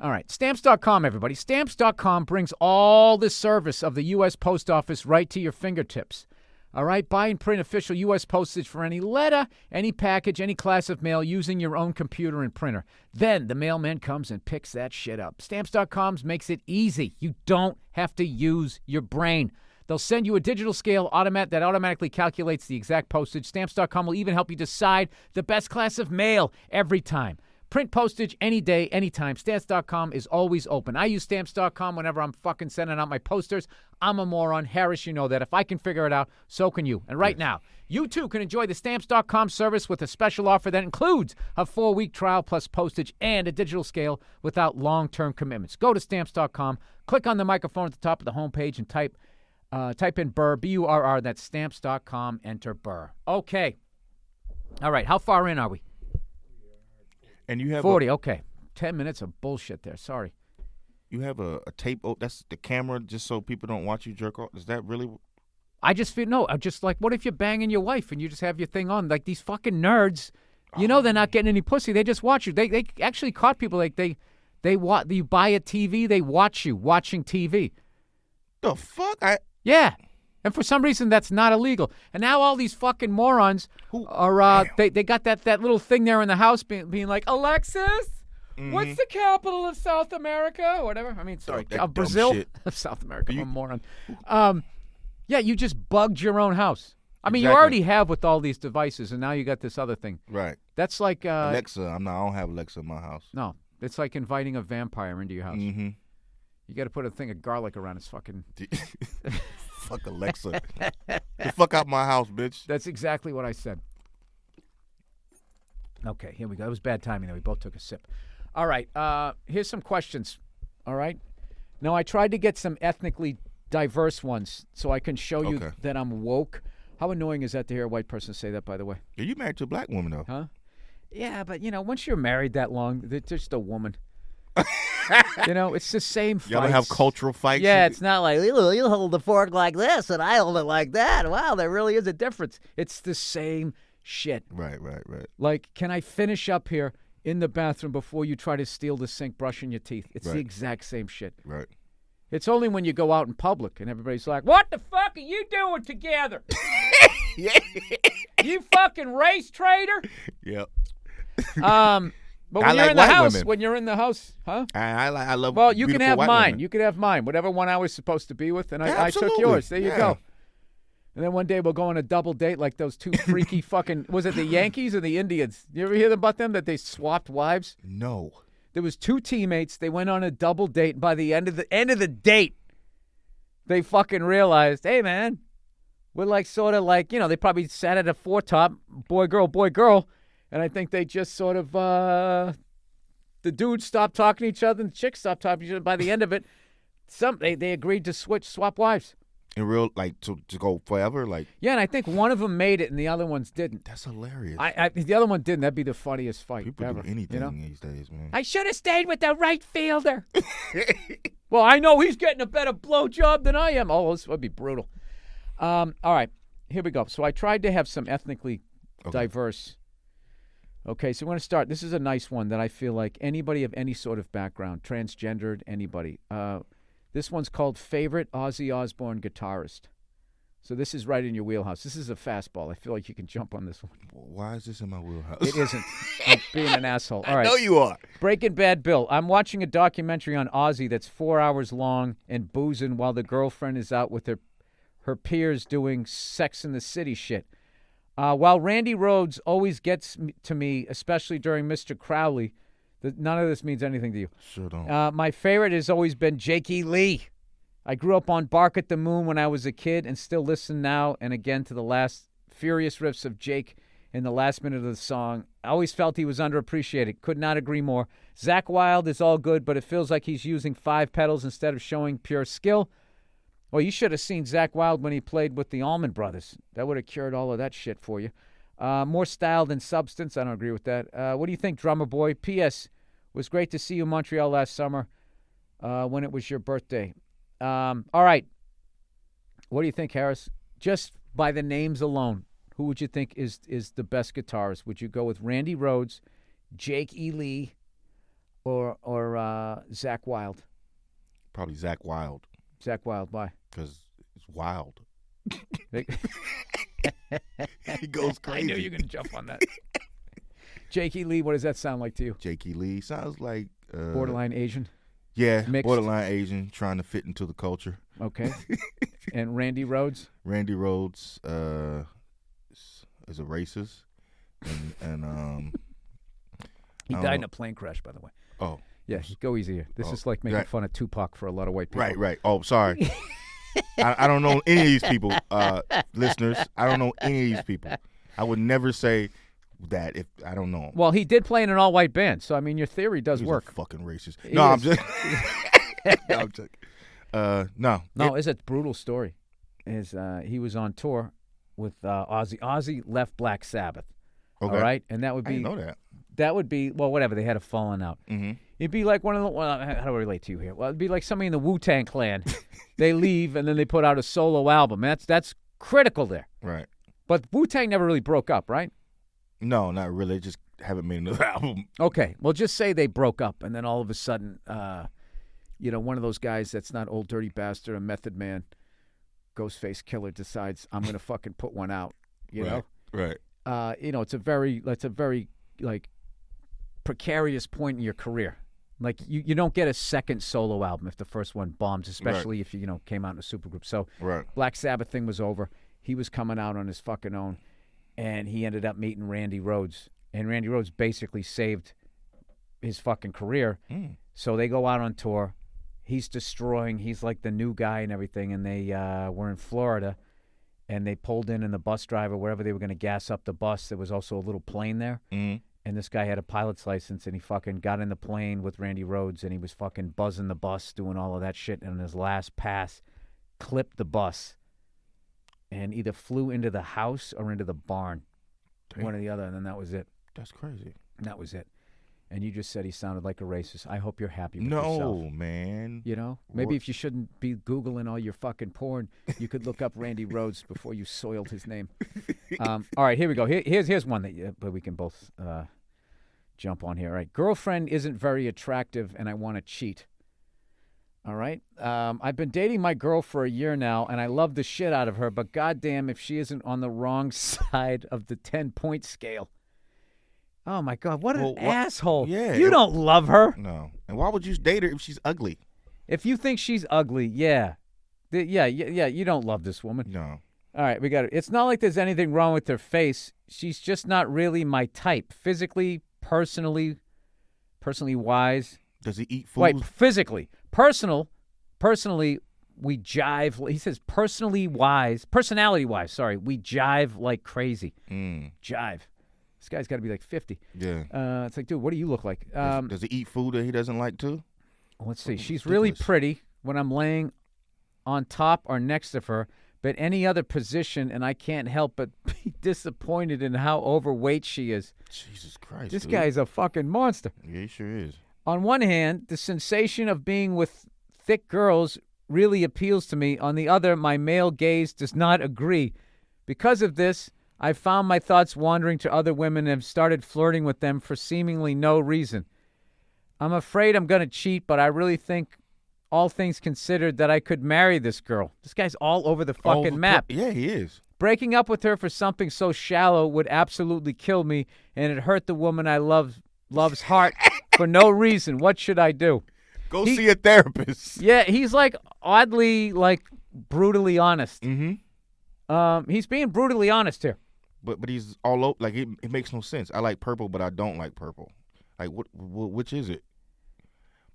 S1: All right. Stamps.com, everybody. Stamps.com brings all the service of the U.S. Post Office right to your fingertips. All right? Buy and print official U.S. postage for any letter, any package, any class of mail using your own computer and printer. Then the mailman comes and picks that shit up. Stamps.com makes it easy. You don't have to use your brain. They'll send you a digital scale that automatically calculates the exact postage. Stamps.com will even help you decide the best class of mail every time. Print postage any day, anytime. Stamps.com is always open. I use Stamps.com whenever I'm fucking sending out my posters. I'm a moron. Harris, you know that. If I can figure it out, so can you. And right now, you too can enjoy the Stamps.com service with a special offer that includes a 4-week trial plus postage and a digital scale without long-term commitments. Go to Stamps.com, click on the microphone at the top of the homepage, and type in Burr, B-U-R-R. That's Stamps.com. Enter Burr. Okay. All right. How far in are we?
S2: And you have
S1: 40, okay. 10 minutes of bullshit there. Sorry.
S2: You have a tape. Oh, that's the camera just so people don't watch you jerk off. Is that really?
S1: I just feel, no, I'm just like, what if you're banging your wife and you just have your thing on? Like these fucking nerds, you know they're not getting any pussy. They just watch you. They actually caught people like you buy a TV, they watch you watching TV.
S2: The fuck?
S1: Yeah. And for some reason, that's not illegal. And now all these fucking morons are, they got that little thing there in the house being like, Alexis, what's the capital of South America? Or whatever. I mean, sorry, Brazil? South America, I'm a moron. Yeah, you just bugged your own house. I mean, you already have with all these devices, and now you got this other thing.
S2: Right.
S1: That's like...
S2: Alexa. I don't have Alexa in my house.
S1: No. It's like inviting a vampire into your house.
S2: Mm-hmm.
S1: You got to put a thing of garlic around his fucking...
S2: Fuck Alexa. The fuck out my house, bitch.
S1: That's exactly what I said. Okay, here we go. That was bad timing, though. We both took a sip. All right, here's some questions. All right? Now, I tried to get some ethnically diverse ones so I can show you that I'm woke. How annoying is that to hear a white person say that, by the way?
S2: Are you married to a black woman, though?
S1: Huh? Yeah, but, once you're married that long, they're just a woman. It's the same fights.
S2: Y'all have cultural fights?
S1: Yeah, it's not like, you hold the fork like this and I hold it like that. Wow, there really is a difference. It's the same shit.
S2: Right.
S1: Like, can I finish up here in the bathroom before you try to steal the sink brushing your teeth? It's the exact same shit.
S2: Right.
S1: It's only when you go out in public and everybody's like, what the fuck are you doing together? You fucking race traitor?
S2: Yep.
S1: But when you're in the house, you're in the house, huh?
S2: I love.
S1: Well, you can have mine.
S2: Women.
S1: You can have mine. Whatever one I was supposed to be with, and I took
S2: Absolutely.
S1: yours. There you go. And then one day we'll go on a double date like those two freaky fucking. Was it the Yankees or the Indians? You ever hear about them that they swapped wives?
S2: No.
S1: There was two teammates. They went on a double date. And by the end of the date, they fucking realized, hey man, we're like sort of like they probably sat at a four-top, boy girl. And I think they just sort of, the dudes stopped talking to each other and the chicks stopped talking to each other. By the end of it, they agreed to swap wives.
S2: In real, like, to go forever? Like.
S1: Yeah, and I think one of them made it and the other ones didn't.
S2: That's hilarious.
S1: The other one didn't. That'd be the funniest fight
S2: People
S1: ever.
S2: do anything these days, man.
S1: I should have stayed with the right fielder. Well, I know he's getting a better blowjob than I am. Oh, this would be brutal. All right, here we go. So I tried to have some ethnically diverse. Okay, so we're going to start. This is a nice one that I feel like anybody of any sort of background, transgendered, anybody. This one's called Favorite Ozzy Osbourne Guitarist. So this is right in your wheelhouse. This is a fastball. I feel like you can jump on this one.
S2: Why is this in my wheelhouse?
S1: It isn't. I'm being an asshole. All right.
S2: I know you are.
S1: Breaking Bad Bill. I'm watching a documentary on Ozzy that's 4 hours long and boozing while the girlfriend is out with her peers doing Sex in the City shit. While Randy Rhoads always gets to me, especially during Mr. Crowley, none of this means anything to you.
S2: Sure don't.
S1: My favorite has always been Jakey Lee. I grew up on Bark at the Moon when I was a kid and still listen now and again to the last furious riffs of Jake in the last minute of the song. I always felt he was underappreciated. Could not agree more. Zakk Wylde is all good, but it feels like he's using 5 pedals instead of showing pure skill. Well, you should have seen Zakk Wylde when he played with the Allman Brothers. That would have cured all of that shit for you. More style than substance. I don't agree with that. What do you think, Drummer Boy? P.S. Was great to see you in Montreal last summer. when it was your birthday. All right. What do you think, Harris? Just by the names alone, who would you think is the best guitarist? Would you go with Randy Rhoads, Jake E. Lee, or Zach Wilde?
S2: Probably Zach Wilde.
S1: Zach Wilde, why?
S2: Because it's wild.
S1: He
S2: goes crazy.
S1: I knew you were going to jump on that. Jake E. Lee, what does that sound like to you?
S2: Jake E. Lee sounds like
S1: Borderline Asian?
S2: Yeah,
S1: Mixed?
S2: borderline Asian, trying to fit into the culture.
S1: Okay. And Randy Rhoads?
S2: Randy Rhoads is a racist, and
S1: he died in a plane crash, by the way.
S2: Oh.
S1: Yeah, go easy here. This is like making fun of Tupac for a lot of white people.
S2: Right. Oh, sorry. I don't know any of these people, listeners. I don't know any of these people. I would never say that if I don't know him.
S1: Well, he did play in an all-white band, so I mean, your theory does
S2: He's
S1: work.
S2: A fucking racist.
S1: He
S2: No,
S1: is.
S2: I'm just. No, I'm joking. No.
S1: It's a brutal story. He was on tour with Ozzy. Ozzy left Black Sabbath.
S2: Okay.
S1: All right, and that would
S2: I
S1: be
S2: didn't know that.
S1: That would be whatever, they had a falling out.
S2: Mm-hmm.
S1: It'd be like one of the. Well, how do I relate to you here? Well, it'd be like somebody in the Wu-Tang Clan. They leave and then they put out a solo album. That's critical there.
S2: Right.
S1: But Wu-Tang never really broke up, right?
S2: No, not really. They just haven't made another album.
S1: Okay, well, just say they broke up, and then all of a sudden, one of those guys that's not Old Dirty Bastard, a Method Man, Ghostface Killer decides I'm gonna fucking put one out. You know,
S2: right.
S1: It's a very like precarious point in your career. Like you don't get a second solo album if the first one bombs, especially if you came out in a supergroup. So Black Sabbath thing was over. He was coming out on his fucking own, and he ended up meeting Randy Rhoads, and Randy Rhoads basically saved his fucking career. So they go out on tour. He's destroying. He's like the new guy and everything, and they were in Florida, and they pulled in the bus driver, wherever they were going to gas up the bus, there was also a little plane there. And this guy had a pilot's license, and he fucking got in the plane with Randy Rhoads, and he was fucking buzzing the bus, doing all of that shit. And on his last pass, clipped the bus and either flew into the house or into the barn. Damn. One or the other, and then that was it.
S2: That's crazy.
S1: And that was it. And you just said he sounded like a racist. I hope you're happy with yourself.
S2: No, man.
S1: Maybe if you shouldn't be Googling all your fucking porn, you could look up Randy Rhoads before you soiled his name. All right, here we go. Here's one that we can both jump on here. All right, girlfriend isn't very attractive, and I want to cheat. All right, I've been dating my girl for a year now, and I love the shit out of her, but goddamn if she isn't on the wrong side of the 10-point scale. Oh, my God. What an asshole.
S2: Yeah.
S1: You don't love her.
S2: No. And why would you date her if she's ugly?
S1: If you think she's ugly, yeah. You don't love this woman.
S2: No.
S1: All right, we got it. It's not like there's anything wrong with her face. She's just not really my type. Physically, personally wise.
S2: Does he eat food?
S1: Wait, physically. Personally, we jive. He says personality-wise, sorry. We jive like crazy. Jive. This guy's got to be like 50.
S2: Yeah.
S1: It's like, dude, what do you look like?
S2: Does he eat food that he doesn't like too?
S1: Let's see. She's really pretty when I'm laying on top or next to her, but any other position, and I can't help but be disappointed in how overweight she is.
S2: Jesus Christ.
S1: This guy's a fucking monster.
S2: Yeah, he sure is.
S1: On one hand, the sensation of being with thick girls really appeals to me. On the other, my male gaze does not agree. Because of this, I've found my thoughts wandering to other women and have started flirting with them for seemingly no reason. I'm afraid I'm going to cheat, but I really think, all things considered, that I could marry this girl. This guy's all over the fucking map.
S2: Yeah, he is.
S1: Breaking up with her for something so shallow would absolutely kill me, and it hurt the woman I love's heart for no reason. What should I do?
S2: Go see a therapist.
S1: Yeah, he's like oddly, like brutally honest.
S2: Mm-hmm.
S1: He's being brutally honest here.
S2: But he's all over. Like it makes no sense. I like purple, but I don't like purple. Like which is it?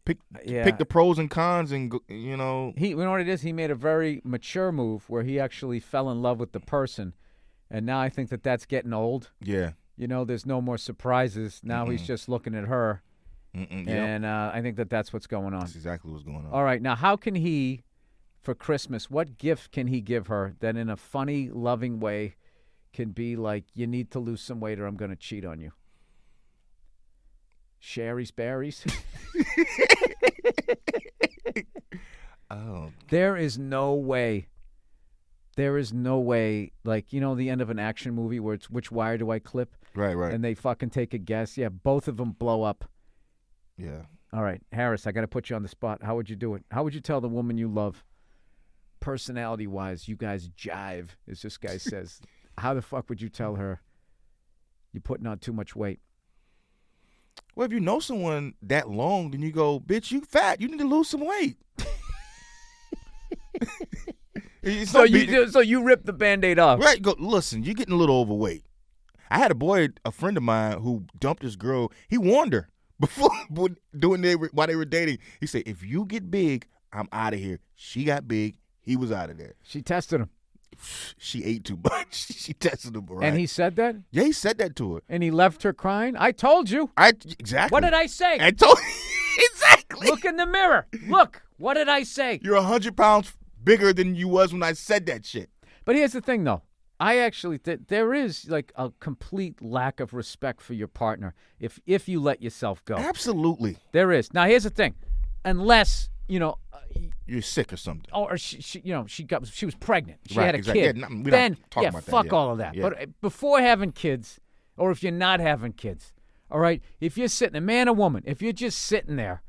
S2: Pick the pros and cons, and
S1: You know what it is? He made a very mature move where he actually fell in love with the person, and now I think that's getting old.
S2: Yeah.
S1: There's no more surprises. Now he's just looking at her, and I think that's what's going on.
S2: That's exactly what's going on.
S1: All right, now how can he, for Christmas, what gift can he give her that in a funny, loving way can be like, you need to lose some weight or I'm going to cheat on you? Sherry's berries.
S2: Oh.
S1: There is no way. There is no way. Like, you know, the end of an action movie where it's which wire do I clip?
S2: Right.
S1: And they fucking take a guess. Yeah, both of them blow up.
S2: Yeah.
S1: All right, Harris, I got to put you on the spot. How would you do it? How would you tell the woman you love, personality-wise, you guys jive, as this guy says? How the fuck would you tell her you're putting on too much weight?
S2: Well, if you know someone that long, then you go, bitch, you fat. You need to lose some weight.
S1: So you rip the Band-Aid off.
S2: Right. Go, listen, you're getting a little overweight. I had a friend of mine who dumped this girl. He warned her before while they were dating. He said, if you get big, I'm out of here. She got big. He was out of there.
S1: She tested him.
S2: She ate too much. She tested him, right?
S1: And he said that?
S2: Yeah, he said that to her.
S1: And he left her crying? I told you.
S2: Exactly.
S1: What did I say?
S2: I told exactly.
S1: Look in the mirror. Look. What did I say?
S2: You're 100 pounds bigger than you was when I said that shit.
S1: But here's the thing, though. I actually there is like a complete lack of respect for your partner if you let yourself go.
S2: Absolutely.
S1: There is. Now, here's the thing. Unless, you know,
S2: you're sick or something.
S1: Or she was pregnant. She
S2: right,
S1: had a
S2: exactly.
S1: kid.
S2: Yeah,
S1: then
S2: fuck
S1: all of that.
S2: Yeah.
S1: But before having kids, or if you're not having kids, all right, if you're sitting, a man or woman, if you're just sitting there,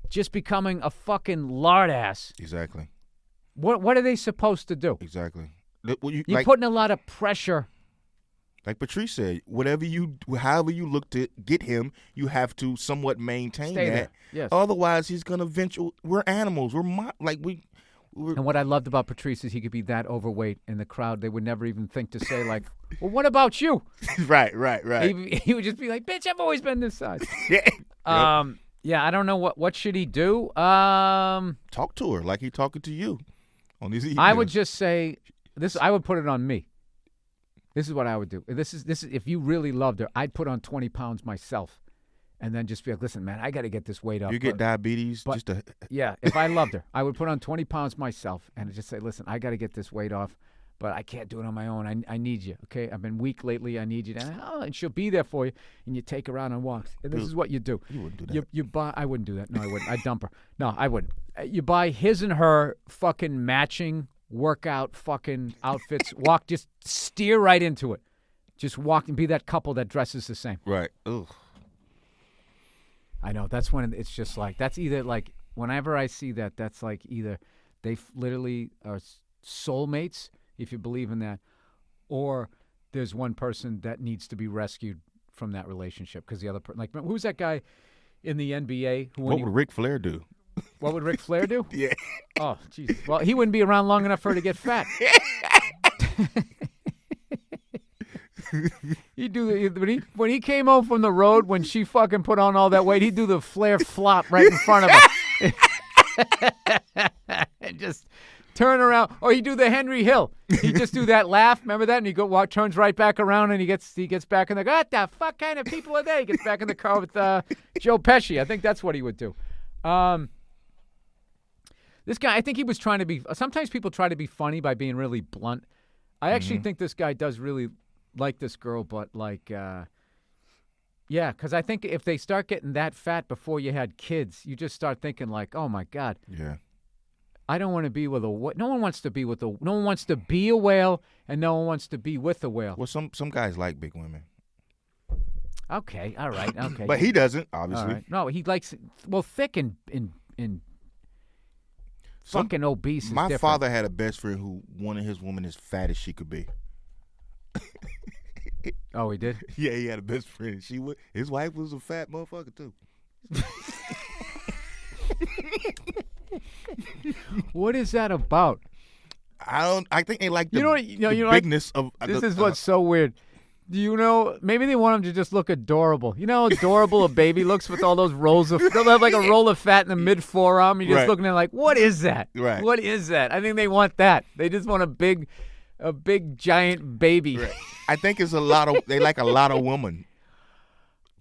S1: just becoming a fucking lard ass.
S2: Exactly.
S1: What are they supposed to do?
S2: Exactly.
S1: You're putting a lot of pressure.
S2: Like Patrice said, however you look to get him, you have to somewhat maintain
S1: Stay
S2: that.
S1: there. Yes.
S2: Otherwise, he's gonna venture. We're animals. We're
S1: And what I loved about Patrice is he could be that overweight in the crowd. They would never even think to say, like, well, what about you?
S2: Right.
S1: He would just be like, bitch, I've always been this size.
S2: Yeah.
S1: Yeah, I don't know what should he do.
S2: Talk to her like he's talking to you on these emails.
S1: I would just say this. I would put it on me. This is what I would do. This is if you really loved her, I'd put on 20 pounds myself, and then just be like, listen, man, I got to get this weight up.
S2: You get diabetes.
S1: Yeah, if I loved her, I would put on 20 pounds myself, and just say, listen, I got to get this weight off, but I can't do it on my own. I need you, okay? I've been weak lately. I need you. And she'll be there for you, and you take her out on walks. And this is what you do.
S2: You wouldn't do that.
S1: You buy. I wouldn't do that. No, I wouldn't. I'd dump her. No, I wouldn't. You buy his and her fucking matching workout fucking outfits. Just steer right into it. Just walk and be that couple that dresses the same.
S2: Right. Ugh.
S1: I know. That's when it's just like, that's either like, whenever I see that, that's like either they literally are soulmates, if you believe in that, or there's one person that needs to be rescued from that relationship because the other person, like, who's that guy in the NBA?
S2: What would Ric Flair do?
S1: What would Ric Flair do?
S2: Yeah.
S1: Oh, Jesus. Well, he wouldn't be around long enough for her to get fat. He'd do when he came home from the road, when she fucking put on all that weight, he'd do the Flair flop right in front of her. And just turn around. Or he'd do the Henry Hill. He'd just do that laugh. Remember that? And he turns right back around, and he gets back in the car. What the fuck kind of people are they? He gets back in the car with Joe Pesci. I think that's what he would do. This guy, I think he was trying to be. Sometimes people try to be funny by being really blunt. I actually think this guy does really like this girl, but like, yeah, because I think if they start getting that fat before you had kids, you just start thinking like, oh my God,
S2: yeah,
S1: I don't want to be with a. No one wants to be with a. No one wants to be a whale, and no one wants to be with a whale.
S2: Well, some guys like big women.
S1: Okay, all right, okay,
S2: but he doesn't, obviously.
S1: Right. No, he likes thick and fucking obese. Is
S2: my
S1: different.
S2: father had a best friend who wanted his woman as fat as she could be.
S1: Oh, he did?
S2: Yeah, he had a best friend. His wife was a fat motherfucker too.
S1: What is that about?
S2: I think they like the, bigness of.
S1: This is what's so weird. Do you know? Maybe they want him to just look adorable. You know how adorable a baby looks with all those rolls of. They'll have like a roll of fat in the mid forearm. You're just looking at it like, what is that?
S2: Right.
S1: What is that? I think they want that. They just want a big giant baby.
S2: Right. I think it's they like a lot of women.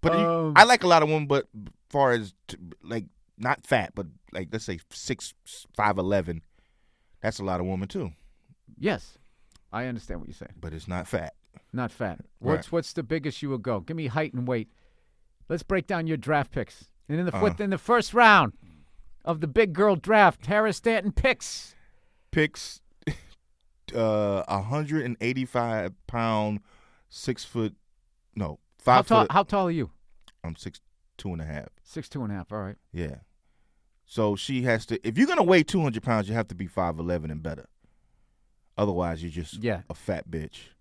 S2: But I like a lot of women, but far as like not fat, but like let's say 6'5", that's a lot of women too.
S1: Yes, I understand what you're saying.
S2: But it's not fat.
S1: Not fat.
S2: Right.
S1: What's the biggest you would go? Give me height and weight. Let's break down your draft picks. And in the first round, of the big girl draft. Harris Stanton picks.
S2: Picks 185-pound, 6 foot. No, 5 foot.
S1: How tall are you?
S2: I'm 6'2.5".
S1: 6'2.5". All right.
S2: Yeah. So she has to. If you're gonna weigh 200 pounds, you have to be 5'11" and better. Otherwise, you're just a fat bitch.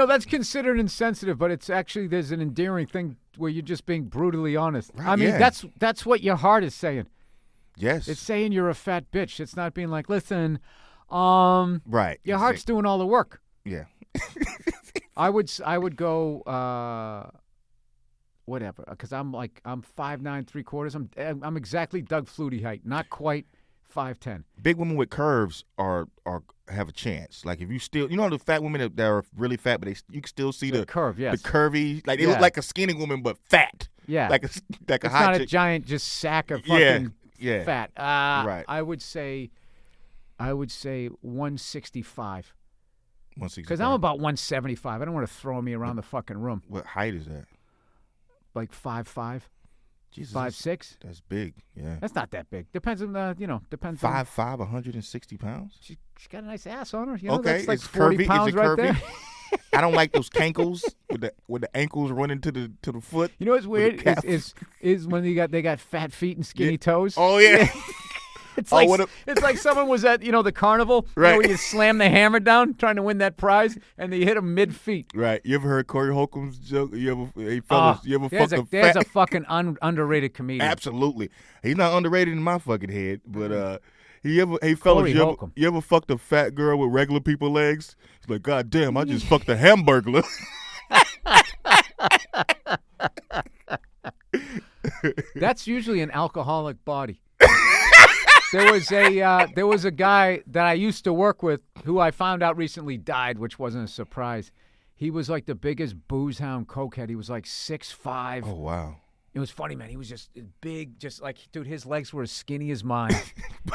S1: That's considered insensitive, but it's actually there's an endearing thing where you're just being brutally honest.
S2: Right,
S1: I mean, that's what your heart is saying.
S2: Yes.
S1: It's saying you're a fat bitch. It's not being like, listen,
S2: right.
S1: Your heart's doing all the work.
S2: Yeah.
S1: I would go whatever, because I'm 5'9" 3/4. I'm exactly Doug Flutie height, not quite 5'10".
S2: Big women with curves are have a chance. Like if you still, the fat women that are really fat, but you can still see the
S1: curve, yes,
S2: the curvy, like they look like a skinny woman but fat.
S1: Yeah,
S2: like a
S1: it's
S2: hot
S1: not
S2: chick.
S1: A giant just sack of fucking fat.
S2: Right.
S1: I would say 165.
S2: 165.
S1: Because I'm about 175. I don't want to throw me around the fucking room.
S2: What height is that?
S1: Like 5'5".
S2: Jesus,
S1: 5'6".
S2: That's big. Yeah.
S1: That's not that big. Depends on depends.
S2: 5'5", 160 pounds.
S1: She's got a nice ass on her.
S2: Okay,
S1: that's like
S2: it's
S1: 40
S2: curvy.
S1: pounds
S2: Is it
S1: right
S2: curvy?
S1: there.
S2: I don't like those cankles with the ankles running to the foot.
S1: You know what's weird is when they got fat feet and skinny toes.
S2: Oh yeah.
S1: It's like someone was at the carnival,
S2: right?
S1: Where you slam the hammer down trying to win that prize, and they hit them mid feet.
S2: Right. You ever heard Corey Holcomb's joke? Hey fellas, you ever fucked
S1: there's a fucking underrated comedian.
S2: Absolutely. He's not underrated in my fucking head, but fellas, you ever fucked a fat girl with regular people legs? He's like, God damn, I just fucked a hamburglar.
S1: That's usually an alcoholic body. There was a guy that I used to work with who I found out recently died, which wasn't a surprise. He was like the biggest booze hound cokehead. He was like 6'5".
S2: Oh wow.
S1: It was funny, man. He was just big, just like, dude, his legs were as skinny as mine.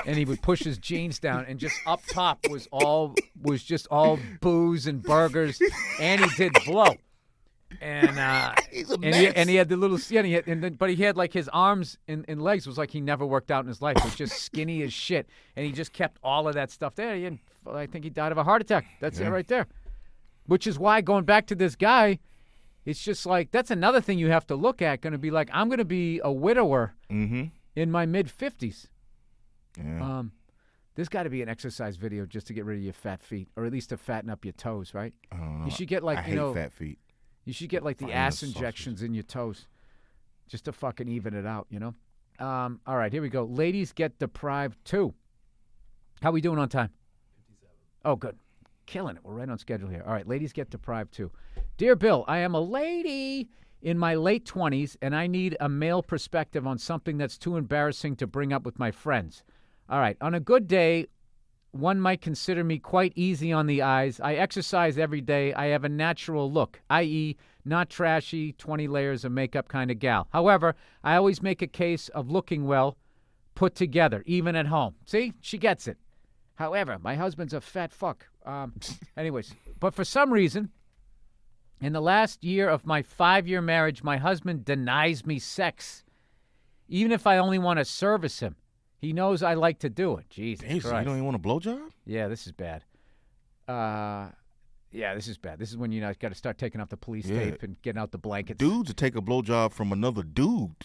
S1: And he would push his jeans down, and just up top was just all booze and burgers, and he did blow. And
S2: he's a mess.
S1: He had the little but he had like his arms and legs was like he never worked out in his life. He was just skinny as shit, and he just kept all of that stuff there. I think he died of a heart attack. That's it right there. Which is why, going back to this guy, it's just like that's another thing you have to look at. Going to be like, I'm going to be a widower in my mid-50s.
S2: Yeah.
S1: There's got to be an exercise video just to get rid of your fat feet, or at least to fatten up your toes, right? You should get like
S2: I hate fat feet.
S1: You should get like the ass injections in your toes just to fucking even it out, All right, here we go. Ladies get deprived too. How we doing on time? 57. Oh, good. Killing it. We're right on schedule here. All right, ladies get deprived too. Dear Bill, I am a lady in my late 20s, and I need a male perspective on something that's too embarrassing to bring up with my friends. All right, on a good day, one might consider me quite easy on the eyes. I exercise every day. I have a natural look, i.e., not trashy, 20 layers of makeup kind of gal. However, I always make a case of looking well put together, even at home. See? She gets it. However, my husband's a fat fuck. Anyways, but for some reason, in the last year of my 5-year marriage, my husband denies me sex, even if I only want to service him. He knows I like to do it. Jesus Christ.
S2: You don't even want a blowjob?
S1: Yeah, this is bad. This is bad. This is when you got to start taking off the police tape and getting out the blankets.
S2: Dudes would take a blowjob from another dude.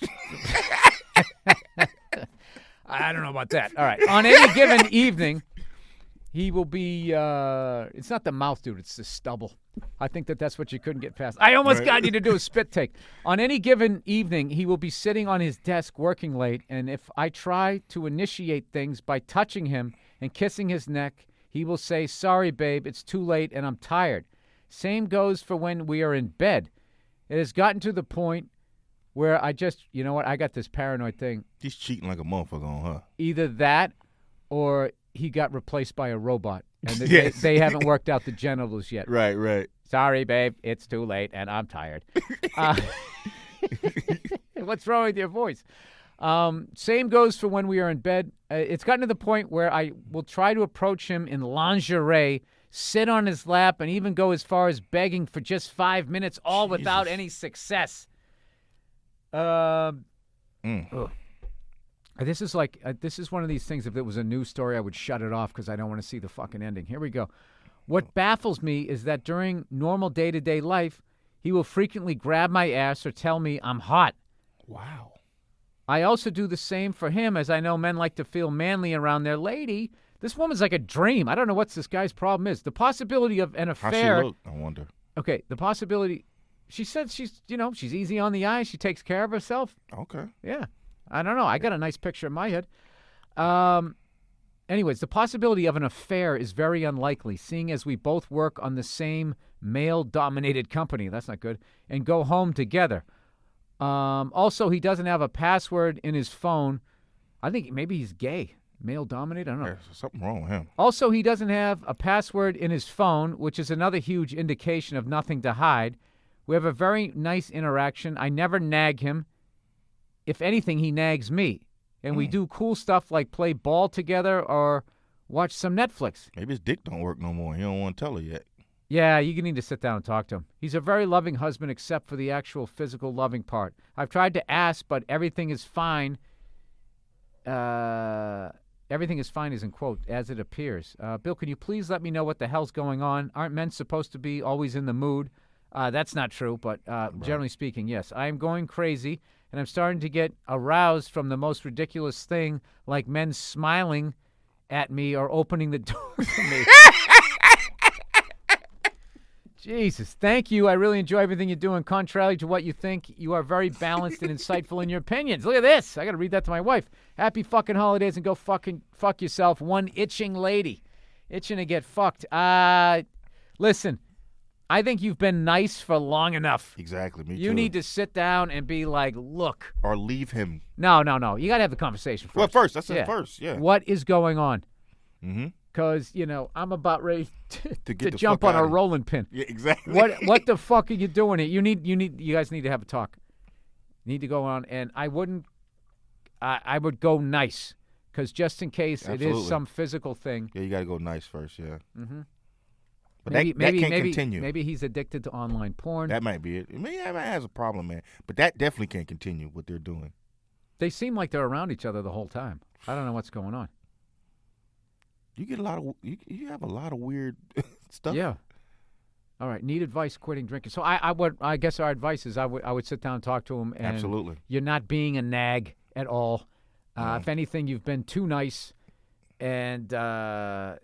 S1: I don't know about that. All right. On any given evening, he will be, it's not the mouth, dude. It's the stubble. I think that's what you couldn't get past. I almost got you to do a spit take. On any given evening, he will be sitting on his desk working late, and if I try to initiate things by touching him and kissing his neck, he will say, sorry, babe, it's too late and I'm tired. Same goes for when we are in bed. It has gotten to the point where I just, you know what, I got this paranoid thing.
S2: He's cheating like a motherfucker on her.
S1: Either that or he got replaced by a robot. And they haven't worked out the genitals yet.
S2: Right.
S1: Sorry, babe, it's too late and I'm tired. What's wrong with your voice? Same goes for when we are in bed. It's gotten to the point where I will try to approach him in lingerie, sit on his lap, and even go as far as begging for just 5 minutes, all without any success. This is this is one of these things. If it was a news story, I would shut it off because I don't want to see the fucking ending. Here we go. What baffles me is that during normal day-to-day life, he will frequently grab my ass or tell me I'm hot.
S2: Wow.
S1: I also do the same for him, as I know men like to feel manly around their lady. This woman's like a dream. I don't know what this guy's problem is. The possibility of an affair.
S2: How she look, I wonder.
S1: Okay, the possibility. She said she's easy on the eyes. She takes care of herself.
S2: Okay.
S1: Yeah. I don't know. I got a nice picture in my head. Anyways, the possibility of an affair is very unlikely, seeing as we both work on the same male-dominated company. That's not good. And go home together. Also, he doesn't have a password in his phone. I think maybe he's gay. Male-dominated? I don't know.
S2: There's something wrong with him.
S1: Also, he doesn't have a password in his phone, which is another huge indication of nothing to hide. We have a very nice interaction. I never nag him. If anything, he nags me. And we do cool stuff like play ball together or watch some Netflix.
S2: Maybe his dick don't work no more. He don't want to tell her yet.
S1: Yeah, you need to sit down and talk to him. He's a very loving husband except for the actual physical loving part. I've tried to ask, but everything is fine. Everything is fine is in quote, as it appears. Bill, can you please let me know what the hell's going on? Aren't men supposed to be always in the mood? That's not true, but generally speaking, yes. I am going crazy, and I'm starting to get aroused from the most ridiculous thing, like men smiling at me or opening the door to me. Jesus, thank you. I really enjoy everything you do, and contrary to what you think, you are very balanced and insightful in your opinions. Look at this. I got to read that to my wife. Happy fucking holidays and go fucking fuck yourself. One itching lady. Itching to get fucked. Listen, I think you've been nice for long enough.
S2: Exactly, me too.
S1: You need to sit down and be like, look.
S2: Or leave him.
S1: No. You got to have the conversation first.
S2: Well, first. That's it first, yeah.
S1: What is going on?
S2: Mm-hmm.
S1: Because, I'm about ready to
S2: get the
S1: jump
S2: fuck
S1: on a
S2: out of
S1: rolling pin.
S2: Yeah, exactly.
S1: What the fuck are you doing here? You guys need to have a talk. You need to go on, and I would go nice, because just in case it is some physical thing.
S2: Yeah, you got to go nice first, yeah.
S1: Mm-hmm.
S2: But that can't continue.
S1: Maybe he's addicted to online porn.
S2: That might be it. Maybe that has a problem, man. But that definitely can't continue, what they're doing.
S1: They seem like they're around each other the whole time. I don't know what's going on.
S2: You get a lot of you have a lot of weird stuff.
S1: Yeah. All right. Need advice quitting drinking. So I guess our advice is I would sit down and talk to him. And
S2: absolutely.
S1: You're not being a nag at all. If anything, you've been too nice, and I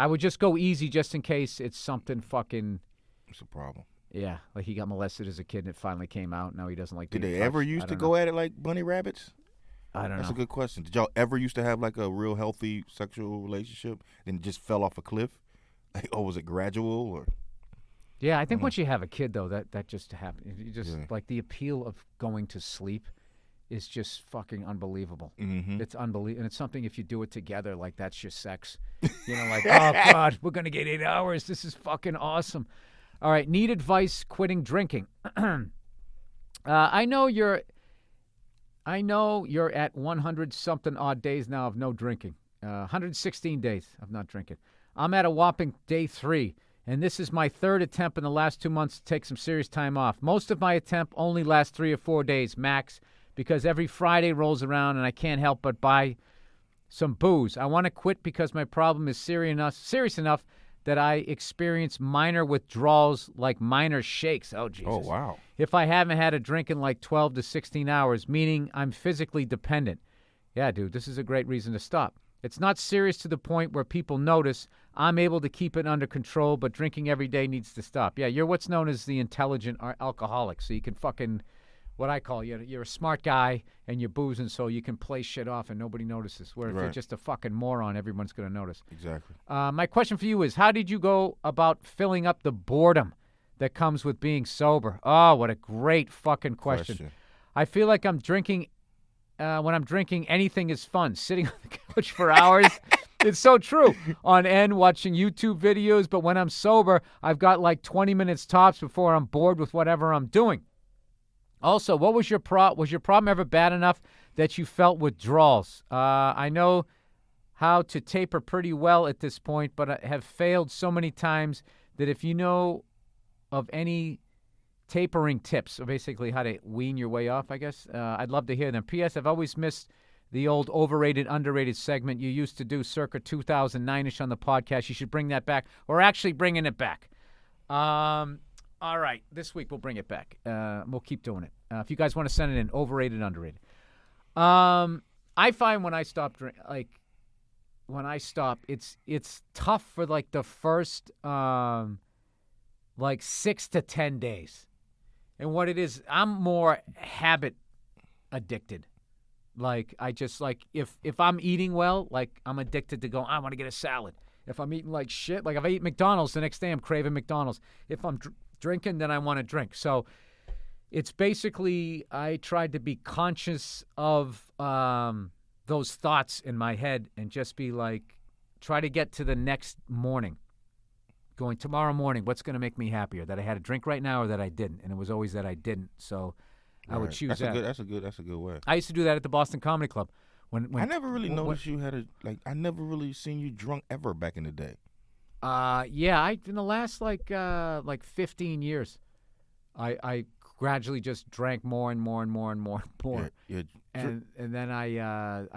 S1: would just go easy just in case it's something fucking.
S2: It's a problem.
S1: Yeah, like he got molested as a kid and it finally came out. Now he doesn't like.
S2: Did they ever used to go at it like bunny rabbits?
S1: I don't know.
S2: That's a good question. Did y'all ever used to have like a real healthy sexual relationship and it just fell off a cliff? Like, or was it gradual? Or
S1: yeah, I think once you have a kid though, that just happens. You just like the appeal of going to sleep is just fucking unbelievable.
S2: Mm-hmm.
S1: It's unbelievable, and it's something if you do it together, like that's just sex. Like oh god, we're gonna get 8 hours. This is fucking awesome. All right, need advice quitting drinking. I know you're at 100-something odd days now of no drinking. 116 days of not drinking. I'm at a whopping day 3, and this is my third attempt in the last 2 months to take some serious time off. Most of my attempt only lasts 3 or 4 days max because every Friday rolls around and I can't help but buy some booze. I want to quit because my problem is serious enough that I experience minor withdrawals like minor shakes. Oh, Jesus.
S2: Oh, wow.
S1: If I haven't had a drink in like 12 to 16 hours, meaning I'm physically dependent. Yeah, dude, this is a great reason to stop. It's not serious to the point where people notice. I'm able to keep it under control, but drinking every day needs to stop. Yeah, you're what's known as the intelligent alcoholic, so you can fucking, what I call, you're a smart guy and you're boozing so you can play shit off and nobody notices. Where if you're just a fucking moron, everyone's going to notice.
S2: Exactly.
S1: My question for you is, how did you go about filling up the boredom that comes with being sober? Oh, what a great fucking question. I feel like I'm drinking, when I'm drinking, anything is fun. Sitting on the couch for hours. It's so true. On end, watching YouTube videos. But when I'm sober, I've got like 20 minutes tops before I'm bored with whatever I'm doing. Also, what was your problem ever bad enough that you felt withdrawals. I know how to taper pretty well at this point, but I have failed so many times that if you know of any tapering tips, or basically how to wean your way off, I guess, I'd love to hear them. P.S. I've always missed the old overrated, underrated segment you used to do circa 2009-ish on the podcast. You should bring that back. We're actually bringing it back. All right. This week we'll bring it back. We'll keep doing it. If you guys want to send it in, overrated, underrated. I find when I stop it's tough for like the first 6 to 10 days. And what it is, I'm more habit addicted. Like I just like if I'm eating well, like I'm addicted to going, I want to get a salad. If I'm eating like shit, like if I eat McDonald's, the next day I'm craving McDonald's. If I'm drinking, then I want to drink. So it's basically I tried to be conscious of those thoughts in my head and just be like, try to get to the next morning. Going tomorrow morning, what's going to make me happier? That I had a drink right now or that I didn't? And it was always that I didn't. So I would choose that.
S2: That's a good way.
S1: I used to do that at the Boston Comedy Club. When
S2: I never really noticed you had I never really seen you drunk ever back in the day.
S1: Yeah, in the last like 15 years, I gradually just drank more and more and more and more and more. And then I'm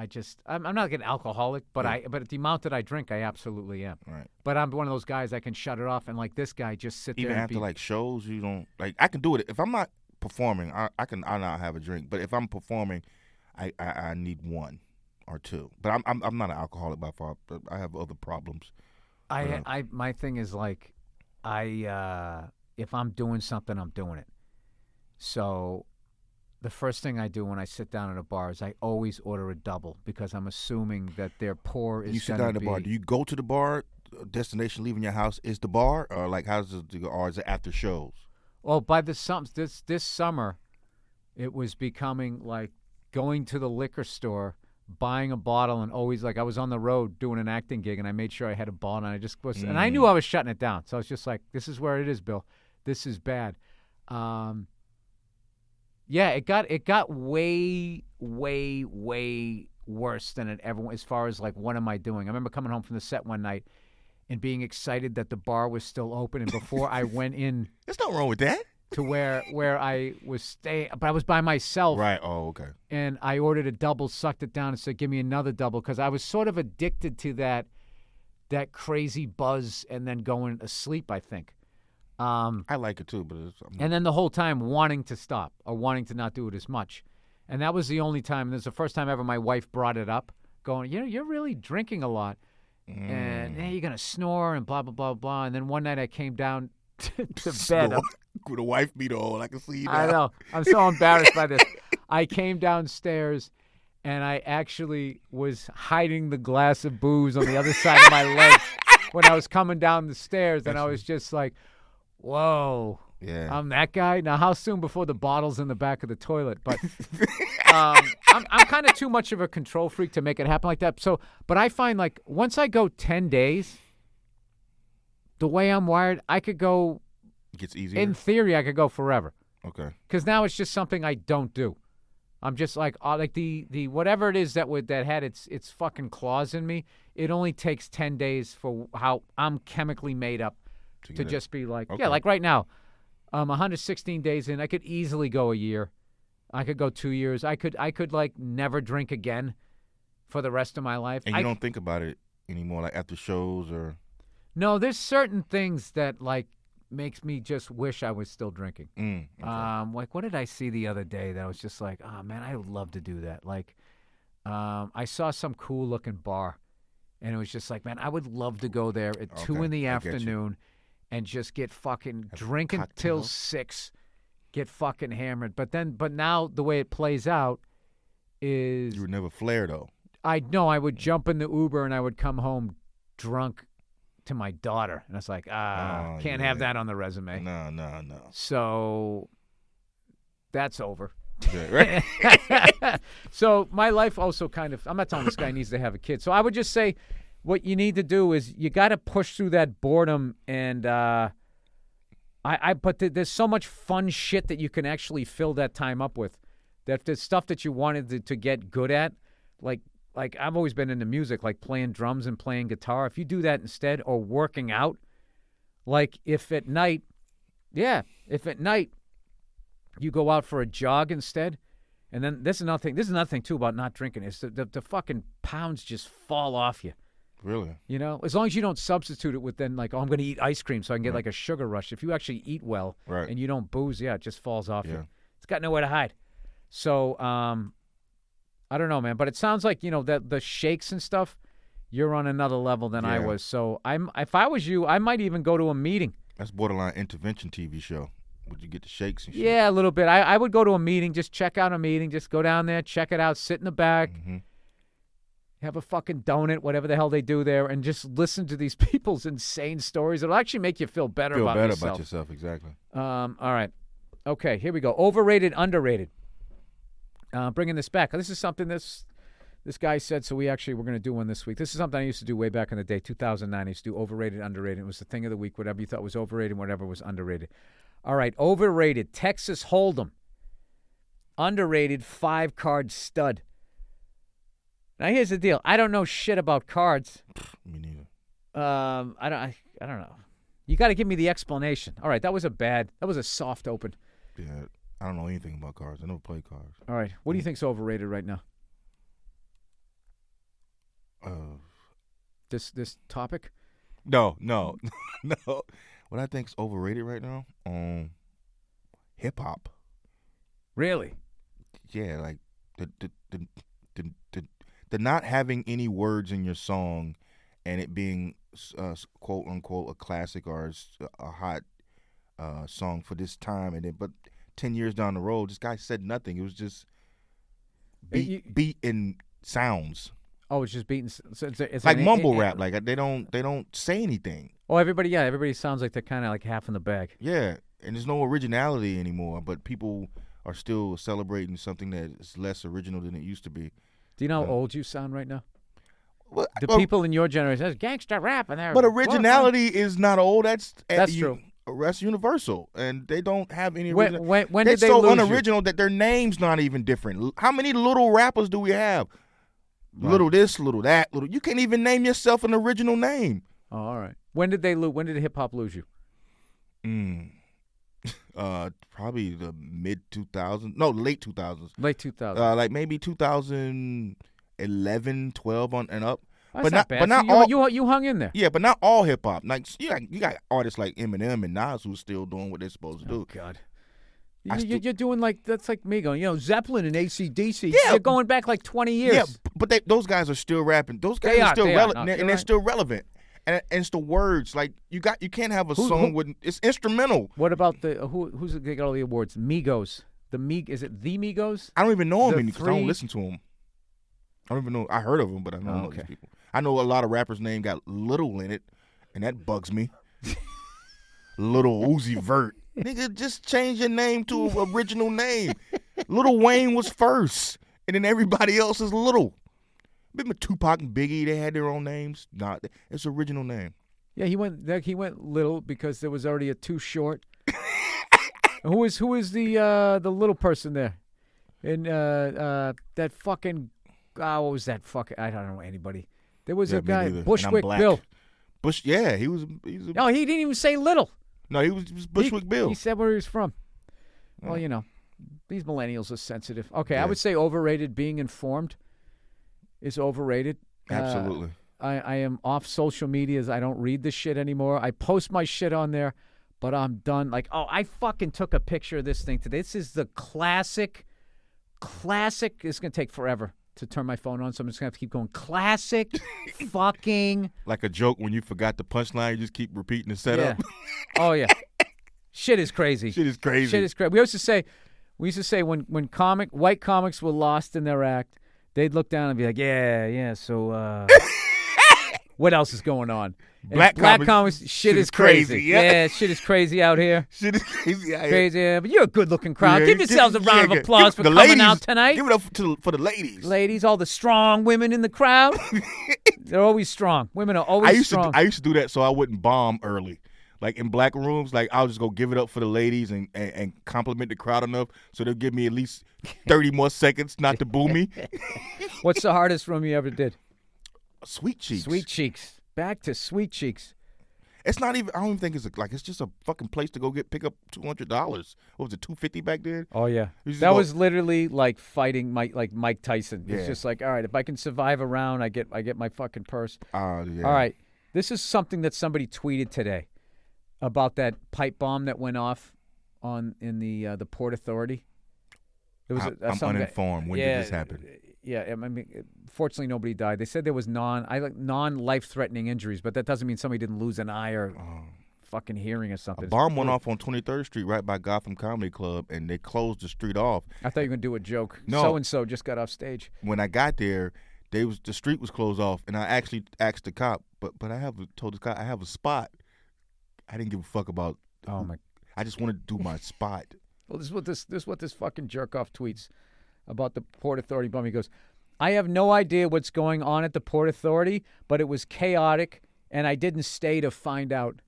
S1: not an alcoholic, but but at the amount that I drink, I absolutely am.
S2: Right.
S1: But I'm one of those guys I can shut it off, and like this guy just sit
S2: even
S1: there.
S2: Even after like shows, you don't like. I can do it if I'm not performing. I'll not have a drink. But if I'm performing, I need one or two. But I'm not an alcoholic by far. But I have other problems.
S1: My thing is like, if I'm doing something, I'm doing it. So the first thing I do when I sit down at a bar is I always order a double because I'm assuming that their pour is.
S2: You sit down at the bar. Do you go to the bar? Destination leaving your house is the bar, or like how's it? Or is it after shows?
S1: Well, by this summer, it was becoming like going to the liquor store, buying a bottle, and always like I was on the road doing an acting gig, and I made sure I had a bottle, and I just was, and I knew I was shutting it down. So I was just like, "This is where it is, Bill. This is bad." Yeah, it got way, way, way worse than it ever went. As far as like, what am I doing? I remember coming home from the set one night and being excited that the bar was still open, and before I went in,
S2: there's nothing wrong with that.
S1: To where I was staying, but I was by myself.
S2: Right. Oh, okay.
S1: And I ordered a double, sucked it down, and said, "Give me another double," because I was sort of addicted to that crazy buzz and then going to sleep, I think.
S2: I like it too, but
S1: and then the whole time wanting to stop or wanting to not do it as much. And that was the only time, and this is the first time ever my wife brought it up, going, you're really drinking a lot. And hey, you're going to snore and blah, blah, blah, blah. And then one night I came down to bed.
S2: With a wife beater on, I can see you now.
S1: I know. I'm so embarrassed by this. I came downstairs, and I actually was hiding the glass of booze on the other side of my leg when I was coming down the stairs, and I was just like, whoa,
S2: yeah,
S1: I'm that guy? Now, how soon before the bottle's in the back of the toilet? But I'm kind of too much of a control freak to make it happen like that. So, but I find like once I go 10 days, the way I'm wired, I could go.
S2: It gets easier?
S1: In theory, I could go forever.
S2: Okay.
S1: Because now it's just something I don't do. I'm just like the whatever it is that had its fucking claws in me, it only takes 10 days for how I'm chemically made up to just be like, okay. Yeah, like right now, 116 days in, I could easily go a year. I could go 2 years. I could like never drink again for the rest of my life.
S2: And you don't think about it anymore, like after shows or?
S1: No, there's certain things that like makes me just wish I was still drinking.
S2: Okay.
S1: Like what did I see the other day that I was just like, oh man, I would love to do that. Like, I saw some cool looking bar, and it was just like, man, I would love to go there at 2 in the afternoon. And just get fucking drinking till 6, get fucking hammered. But now the way it plays out is
S2: you would never flare though.
S1: I would jump in the Uber and I would come home drunk to my daughter, and it's like can't have that on the resume.
S2: No.
S1: So that's over.
S2: Yeah, right?
S1: So my life also kind of. I'm not telling this guy needs to have a kid. So I would just say, what you need to do is you got to push through that boredom, and but there's so much fun shit that you can actually fill that time up with That the stuff that you wanted to get good at, like I've always been into music, like playing drums and playing guitar. If you do that instead, or working out, like if at night you go out for a jog instead, and then this is another thing too about not drinking is the fucking pounds just fall off you.
S2: Really?
S1: You know, as long as you don't substitute it with then like, oh, I'm going to eat ice cream so I can get like a sugar rush. If you actually eat well and you don't booze, it just falls off you. It's got nowhere to hide. So, I don't know, man, but it sounds like, that the shakes and stuff, you're on another level than I was. So if I was you, I might even go to a meeting.
S2: That's borderline intervention TV show. Would you get the shakes and shit?
S1: Yeah, a little bit. I would go to a meeting, just check out a meeting, just go down there, check it out, sit in the back, have a fucking donut, whatever the hell they do there, and just listen to these people's insane stories. It'll actually make you feel better about yourself.
S2: About yourself, exactly.
S1: All right. Okay, here we go. Overrated, underrated. Bringing this back. This is something this guy said, so we're going to do one this week. This is something I used to do way back in the day, 2009. I used to do overrated, underrated. It was the thing of the week, whatever you thought was overrated, whatever was underrated. All right, overrated, Texas Hold'em. Underrated, 5-card stud. Now, here's the deal. I don't know shit about cards.
S2: Me neither.
S1: I don't know. You got to give me the explanation. All right, that was a soft open.
S2: Yeah, I don't know anything about cards. I never played cards.
S1: All right, what do you think's overrated right now? This topic?
S2: No. What I think's overrated right now? Hip hop.
S1: Really?
S2: Yeah, like the not having any words in your song, and it being quote unquote a classic or a hot song for this time, but 10 years down the road, this guy said nothing. It was just beat and sounds.
S1: Oh, it's just beating. So it's
S2: like mumble rap. Like they don't say anything.
S1: Oh, everybody sounds like they're kind of like half in the bag.
S2: Yeah, and there's no originality anymore. But people are still celebrating something that is less original than it used to be.
S1: Do you know how old you sound right now?
S2: Well,
S1: the people in your generation, that's gangster rap, and they're.
S2: But originality is not old. That's
S1: true.
S2: That's universal, and they don't have any.
S1: When
S2: they're
S1: did they
S2: so
S1: lose
S2: unoriginal
S1: you?
S2: that their name's not even different. How many little rappers do we have? Right. Little this, little that, little. You can't even name yourself an original name.
S1: Oh, all right. When did they lose? When did hip hop lose you?
S2: Probably the mid 2000s. No, late 2000s.
S1: Late 2000s.
S2: Like maybe 2011, 12 on and up.
S1: That's not bad. But not all. You hung in there.
S2: Yeah, but not all hip hop. Like you got artists like Eminem and Nas who's still doing what they're supposed to do.
S1: Oh God. You're doing that's like me going, Zeppelin and AC/DC.
S2: Yeah,
S1: you're going back like 20 years.
S2: Yeah, but those guys are still rapping. Those guys are still relevant, and they're still relevant. And it's the words. Like you can't have a song with it's instrumental.
S1: What about who's they got all the awards? Migos. Is it the Migos?
S2: I don't even know them because I don't listen to them. I don't even know. I heard of them, but I don't know these people. I know a lot of rappers' name got Little in it, and that bugs me. Little Uzi Vert. Nigga, just change your name to an original name. Lil Wayne was first, and then everybody else is Little. Remember Tupac and Biggie? They had their own names. Nah, it's original name.
S1: Yeah, he went Little because there was already a Too Short. Who is the little person there? And that fucking what was that fucking? I don't know anybody. There was a guy, Bushwick Bill.
S2: Yeah, he was.
S1: No, he didn't even say Little.
S2: No, he was Bushwick Bill.
S1: He said where he was from. Well, these millennials are sensitive. Okay, I would say overrated. Being informed is overrated.
S2: Absolutely.
S1: I am off social medias. I don't read this shit anymore. I post my shit on there, but I'm done. Like, I fucking took a picture of this thing today. This is the classic. It's going to take forever to turn my phone on, so I'm just going to have to keep going. Classic fucking.
S2: Like a joke when you forgot the punchline, you just keep repeating the setup.
S1: Yeah. Oh, yeah. Shit is crazy.
S2: Shit is crazy.
S1: We used to say when white comics were lost in their act, they'd look down and be like, yeah, so what else is going on?
S2: Black
S1: comics, shit is crazy. Yeah, shit is crazy out here.
S2: Shit is crazy out here.
S1: Crazy, yeah, but you're a good-looking crowd. Give yourselves a round of applause for coming out tonight.
S2: Give it up for the ladies.
S1: Ladies, all the strong women in the crowd. They're always strong. Women are always strong.
S2: I used to do that so I wouldn't bomb early. like in black rooms, like I'll just go give it up for the ladies and compliment the crowd enough so they'll give me at least 30 more seconds not to boo me.
S1: What's the hardest room you ever did?
S2: Sweet Cheeks.
S1: Sweet Cheeks. Back to Sweet Cheeks.
S2: It's not even. I don't even think it's it's just a fucking place to go pick up $200. What was it, $250 back then?
S1: Oh yeah, that was literally like fighting Mike Tyson. It's just like, all right, if I can survive a round, I get my fucking purse.
S2: Yeah.
S1: All right, this is something that somebody tweeted today about that pipe bomb that went off in the Port Authority. It was
S2: I'm uninformed. When did this happen?
S1: Yeah, I mean, fortunately nobody died. They said there was non-life-threatening injuries, but that doesn't mean somebody didn't lose an eye or fucking hearing or something.
S2: A bomb went off on 23rd Street right by Gotham Comedy Club, and they closed the street off.
S1: I thought you were going to do a joke.
S2: No.
S1: So-and-so just got off stage.
S2: When I got there, the street was closed off, and I actually asked the cop, but told the cop I have a spot. I didn't give a fuck about. I just wanted to do my spot.
S1: Well, this is what this fucking jerk off tweets about the Port Authority bomb. He goes, I have no idea what's going on at the Port Authority, but it was chaotic, and I didn't stay to find out.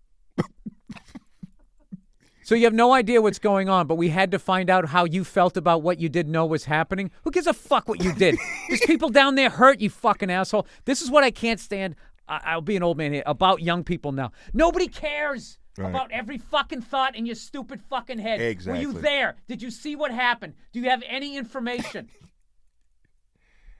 S1: So you have no idea what's going on, but we had to find out how you felt about what you didn't know was happening? Who gives a fuck what you did? There's people down there hurt, you fucking asshole. This is what I can't stand. I'll be an old man here. About young people now. Nobody cares. Right. About every fucking thought in your stupid fucking head.
S2: Exactly.
S1: Were you there? Did you see what happened? Do you have any information?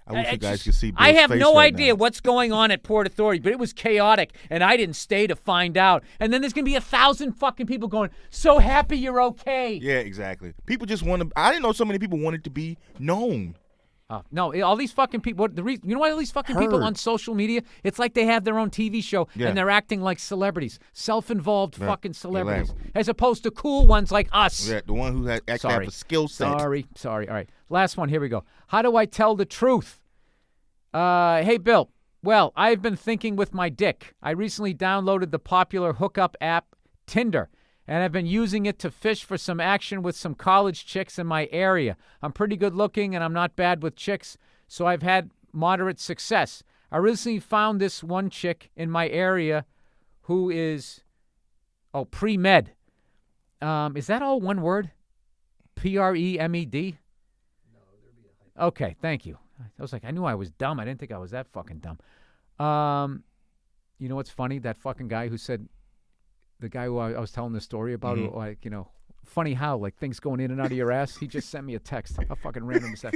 S2: I wish you guys could see Bill's
S1: I have
S2: face
S1: no
S2: right
S1: idea
S2: now.
S1: what's going on at Port Authority, but it was chaotic, and I didn't stay to find out. And then there's going to be 1,000 fucking people going, so happy you're okay.
S2: Yeah, exactly. People just want to. I didn't know so many people wanted to be known.
S1: No, all these fucking people. You know why all these fucking people on social media? It's like they have their own TV show and they're acting like celebrities, self-involved fucking celebrities, as opposed to cool ones like us.
S2: Yeah, the one who actually have a skill set.
S1: Sorry. All right, last one. Here we go. How do I tell the truth? Hey, Bill. Well, I've been thinking with my dick. I recently downloaded the popular hookup app Tinder, and I've been using it to fish for some action with some college chicks in my area. I'm pretty good looking, and I'm not bad with chicks, so I've had moderate success. I recently found this one chick in my area who is, pre-med. Is that all one word? Premed? No, there'd be a hyphen. Okay, thank you. I was like, I knew I was dumb. I didn't think I was that fucking dumb. You know what's funny? That fucking guy who said, the guy who I was telling the story about, funny how, like, things going in and out of your ass. He just sent me a text. How fucking random is that?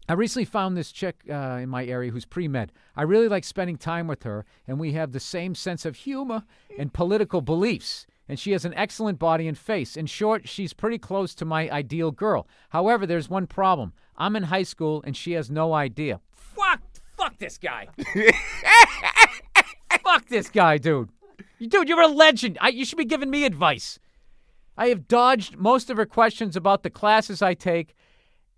S1: I recently found this chick in my area who's pre-med. I really like spending time with her, and we have the same sense of humor and political beliefs. And she has an excellent body and face. In short, she's pretty close to my ideal girl. However, there's one problem. I'm in high school, and she has no idea. Fuck this guy. Fuck this guy, dude. Dude, you're a legend. You should be giving me advice. I have dodged most of her questions about the classes I take,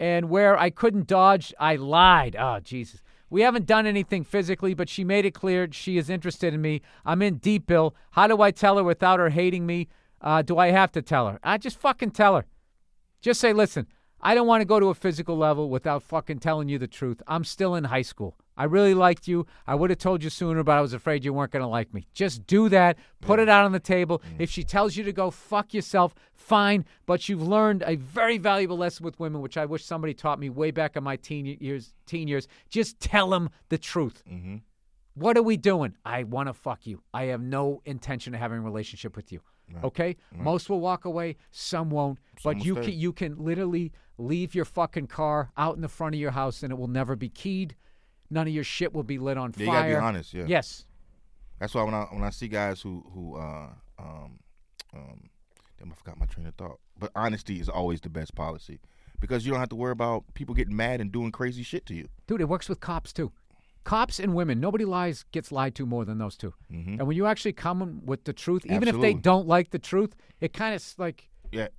S1: and where I couldn't dodge, I lied. Oh, Jesus. We haven't done anything physically, but she made it clear she is interested in me. I'm in deep, Bill. How do I tell her without her hating me? Do I have to tell her? I just fucking tell her. Just say, listen, I don't want to go to a physical level without fucking telling you the truth. I'm still in high school. I really liked you. I would have told you sooner, but I was afraid you weren't going to like me. Just do that. Put it out on the table. If she tells you to go fuck yourself, fine. But you've learned a very valuable lesson with women, which I wish somebody taught me way back in my teen years. Just tell them the truth. Mm-hmm. What are we doing? I want to fuck you. I have no intention of having a relationship with you. Right. Okay? Right. Most will walk away. Some won't. But you can literally leave your fucking car out in the front of your house, and it will never be keyed. None of your shit will be lit on fire.
S2: You gotta be honest, yeah.
S1: Yes.
S2: That's why when I see guys who damn, I forgot my train of thought. But honesty is always the best policy because you don't have to worry about people getting mad and doing crazy shit to you.
S1: Dude, it works with cops too. Cops and women, nobody gets lied to more than those two. Mm-hmm. And when you actually come with the truth, even if they don't like the truth, it kind of like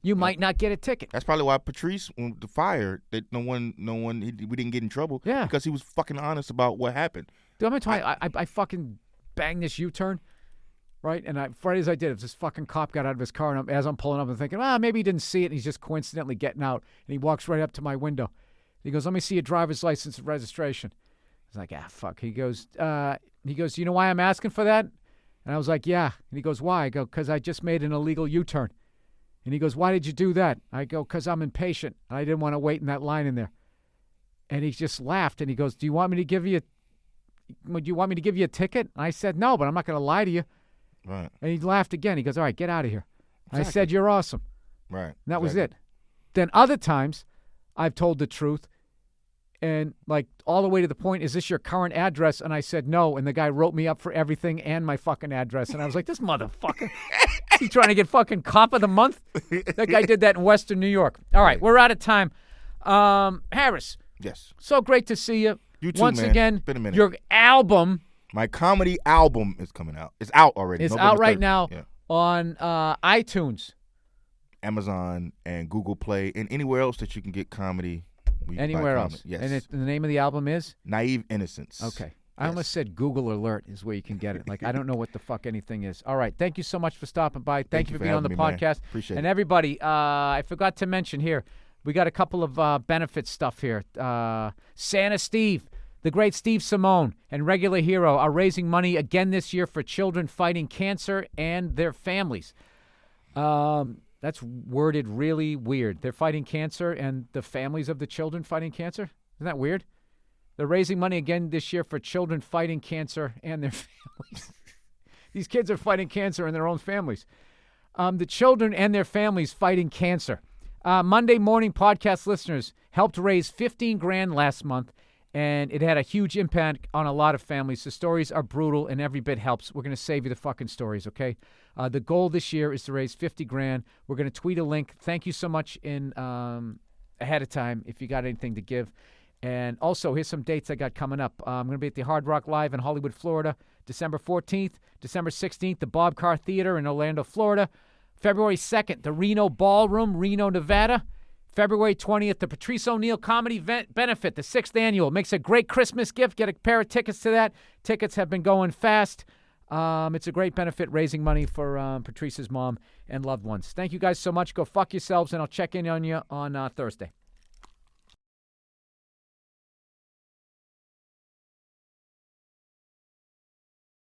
S1: you might not get a ticket.
S2: That's probably why Patrice, the fire, that we didn't get in trouble. Yeah, because he was fucking honest about what happened.
S1: Dude, I'm gonna tell you, I fucking banged this U-turn, right? And right as I did, this fucking cop got out of his car, and as I'm pulling up, I'm thinking, maybe he didn't see it, and he's just coincidentally getting out, and he walks right up to my window. He goes, "Let me see your driver's license and registration." I was like, fuck. He goes, you know why I'm asking for that? And And I was like, yeah. And he goes, why? I go, because I just made an illegal U-turn. And he goes, why did you do that? I go, because I'm impatient. I didn't want to wait in that line in there. And he just laughed, and he goes, do you want me to give you a ticket? And I said, no, but I'm not going to lie to you.
S2: Right.
S1: And he laughed again. He goes, all right, get out of here.
S2: Exactly.
S1: I said, you're awesome.
S2: Right.
S1: And that was it. Then other times, I've told the truth, and like all the way to the point, is this your current address? And I said, no. And the guy wrote me up for everything and my fucking address. And I was like, this motherfucker. Is he trying to get fucking cop of the month? That guy did that in Western New York. All right, we're out of time. Harris.
S2: Yes.
S1: So great to see you.
S2: You too,
S1: Once
S2: man.
S1: again,
S2: Been a minute.
S1: your album.
S2: My comedy album is coming out. It's out already.
S1: It's
S2: November
S1: out right
S2: 3rd.
S1: now
S2: Yeah.
S1: on iTunes.
S2: Amazon and Google Play and anywhere else that you can get comedy.
S1: Anywhere else.
S2: Yes.
S1: And the name of the album is?
S2: Naive Innocence.
S1: Okay. I almost said Google Alert is where you can get it. Like, I don't know what the fuck anything is. All right. Thank you so much for stopping by. Thank you for being on the podcast.
S2: Man. Appreciate
S1: and
S2: it.
S1: everybody, I forgot to mention here, we got a couple of benefit stuff here. Santa Steve, the great Steve Simone, and Regular Hero are raising money again this year for children fighting cancer and their families. That's worded really weird. They're fighting cancer and the families of the children fighting cancer? Isn't that weird? They're raising money again this year for children fighting cancer and their families. These kids are fighting cancer in their own families. The children and their families fighting cancer. Monday morning podcast listeners helped raise $15,000 last month, and it had a huge impact on a lot of families. The stories are brutal, and every bit helps. We're going to save you the fucking stories, okay? The goal this year is to raise $50,000. We're going to tweet a link. Thank you so much in ahead of time if you got anything to give. And also, here's some dates I got coming up. I'm going to be at the Hard Rock Live in Hollywood, Florida, December 14th, December 16th, the Bob Carr Theater in Orlando, Florida, February 2nd, the Reno Ballroom, Reno, Nevada, February 20th, the Patrice O'Neill Comedy Benefit, the 6th annual. Makes a great Christmas gift. Get a pair of tickets to that. Tickets have been going fast. It's a great benefit, raising money for Patrice's mom and loved ones. Thank you guys so much. Go fuck yourselves, and I'll check in on you on Thursday.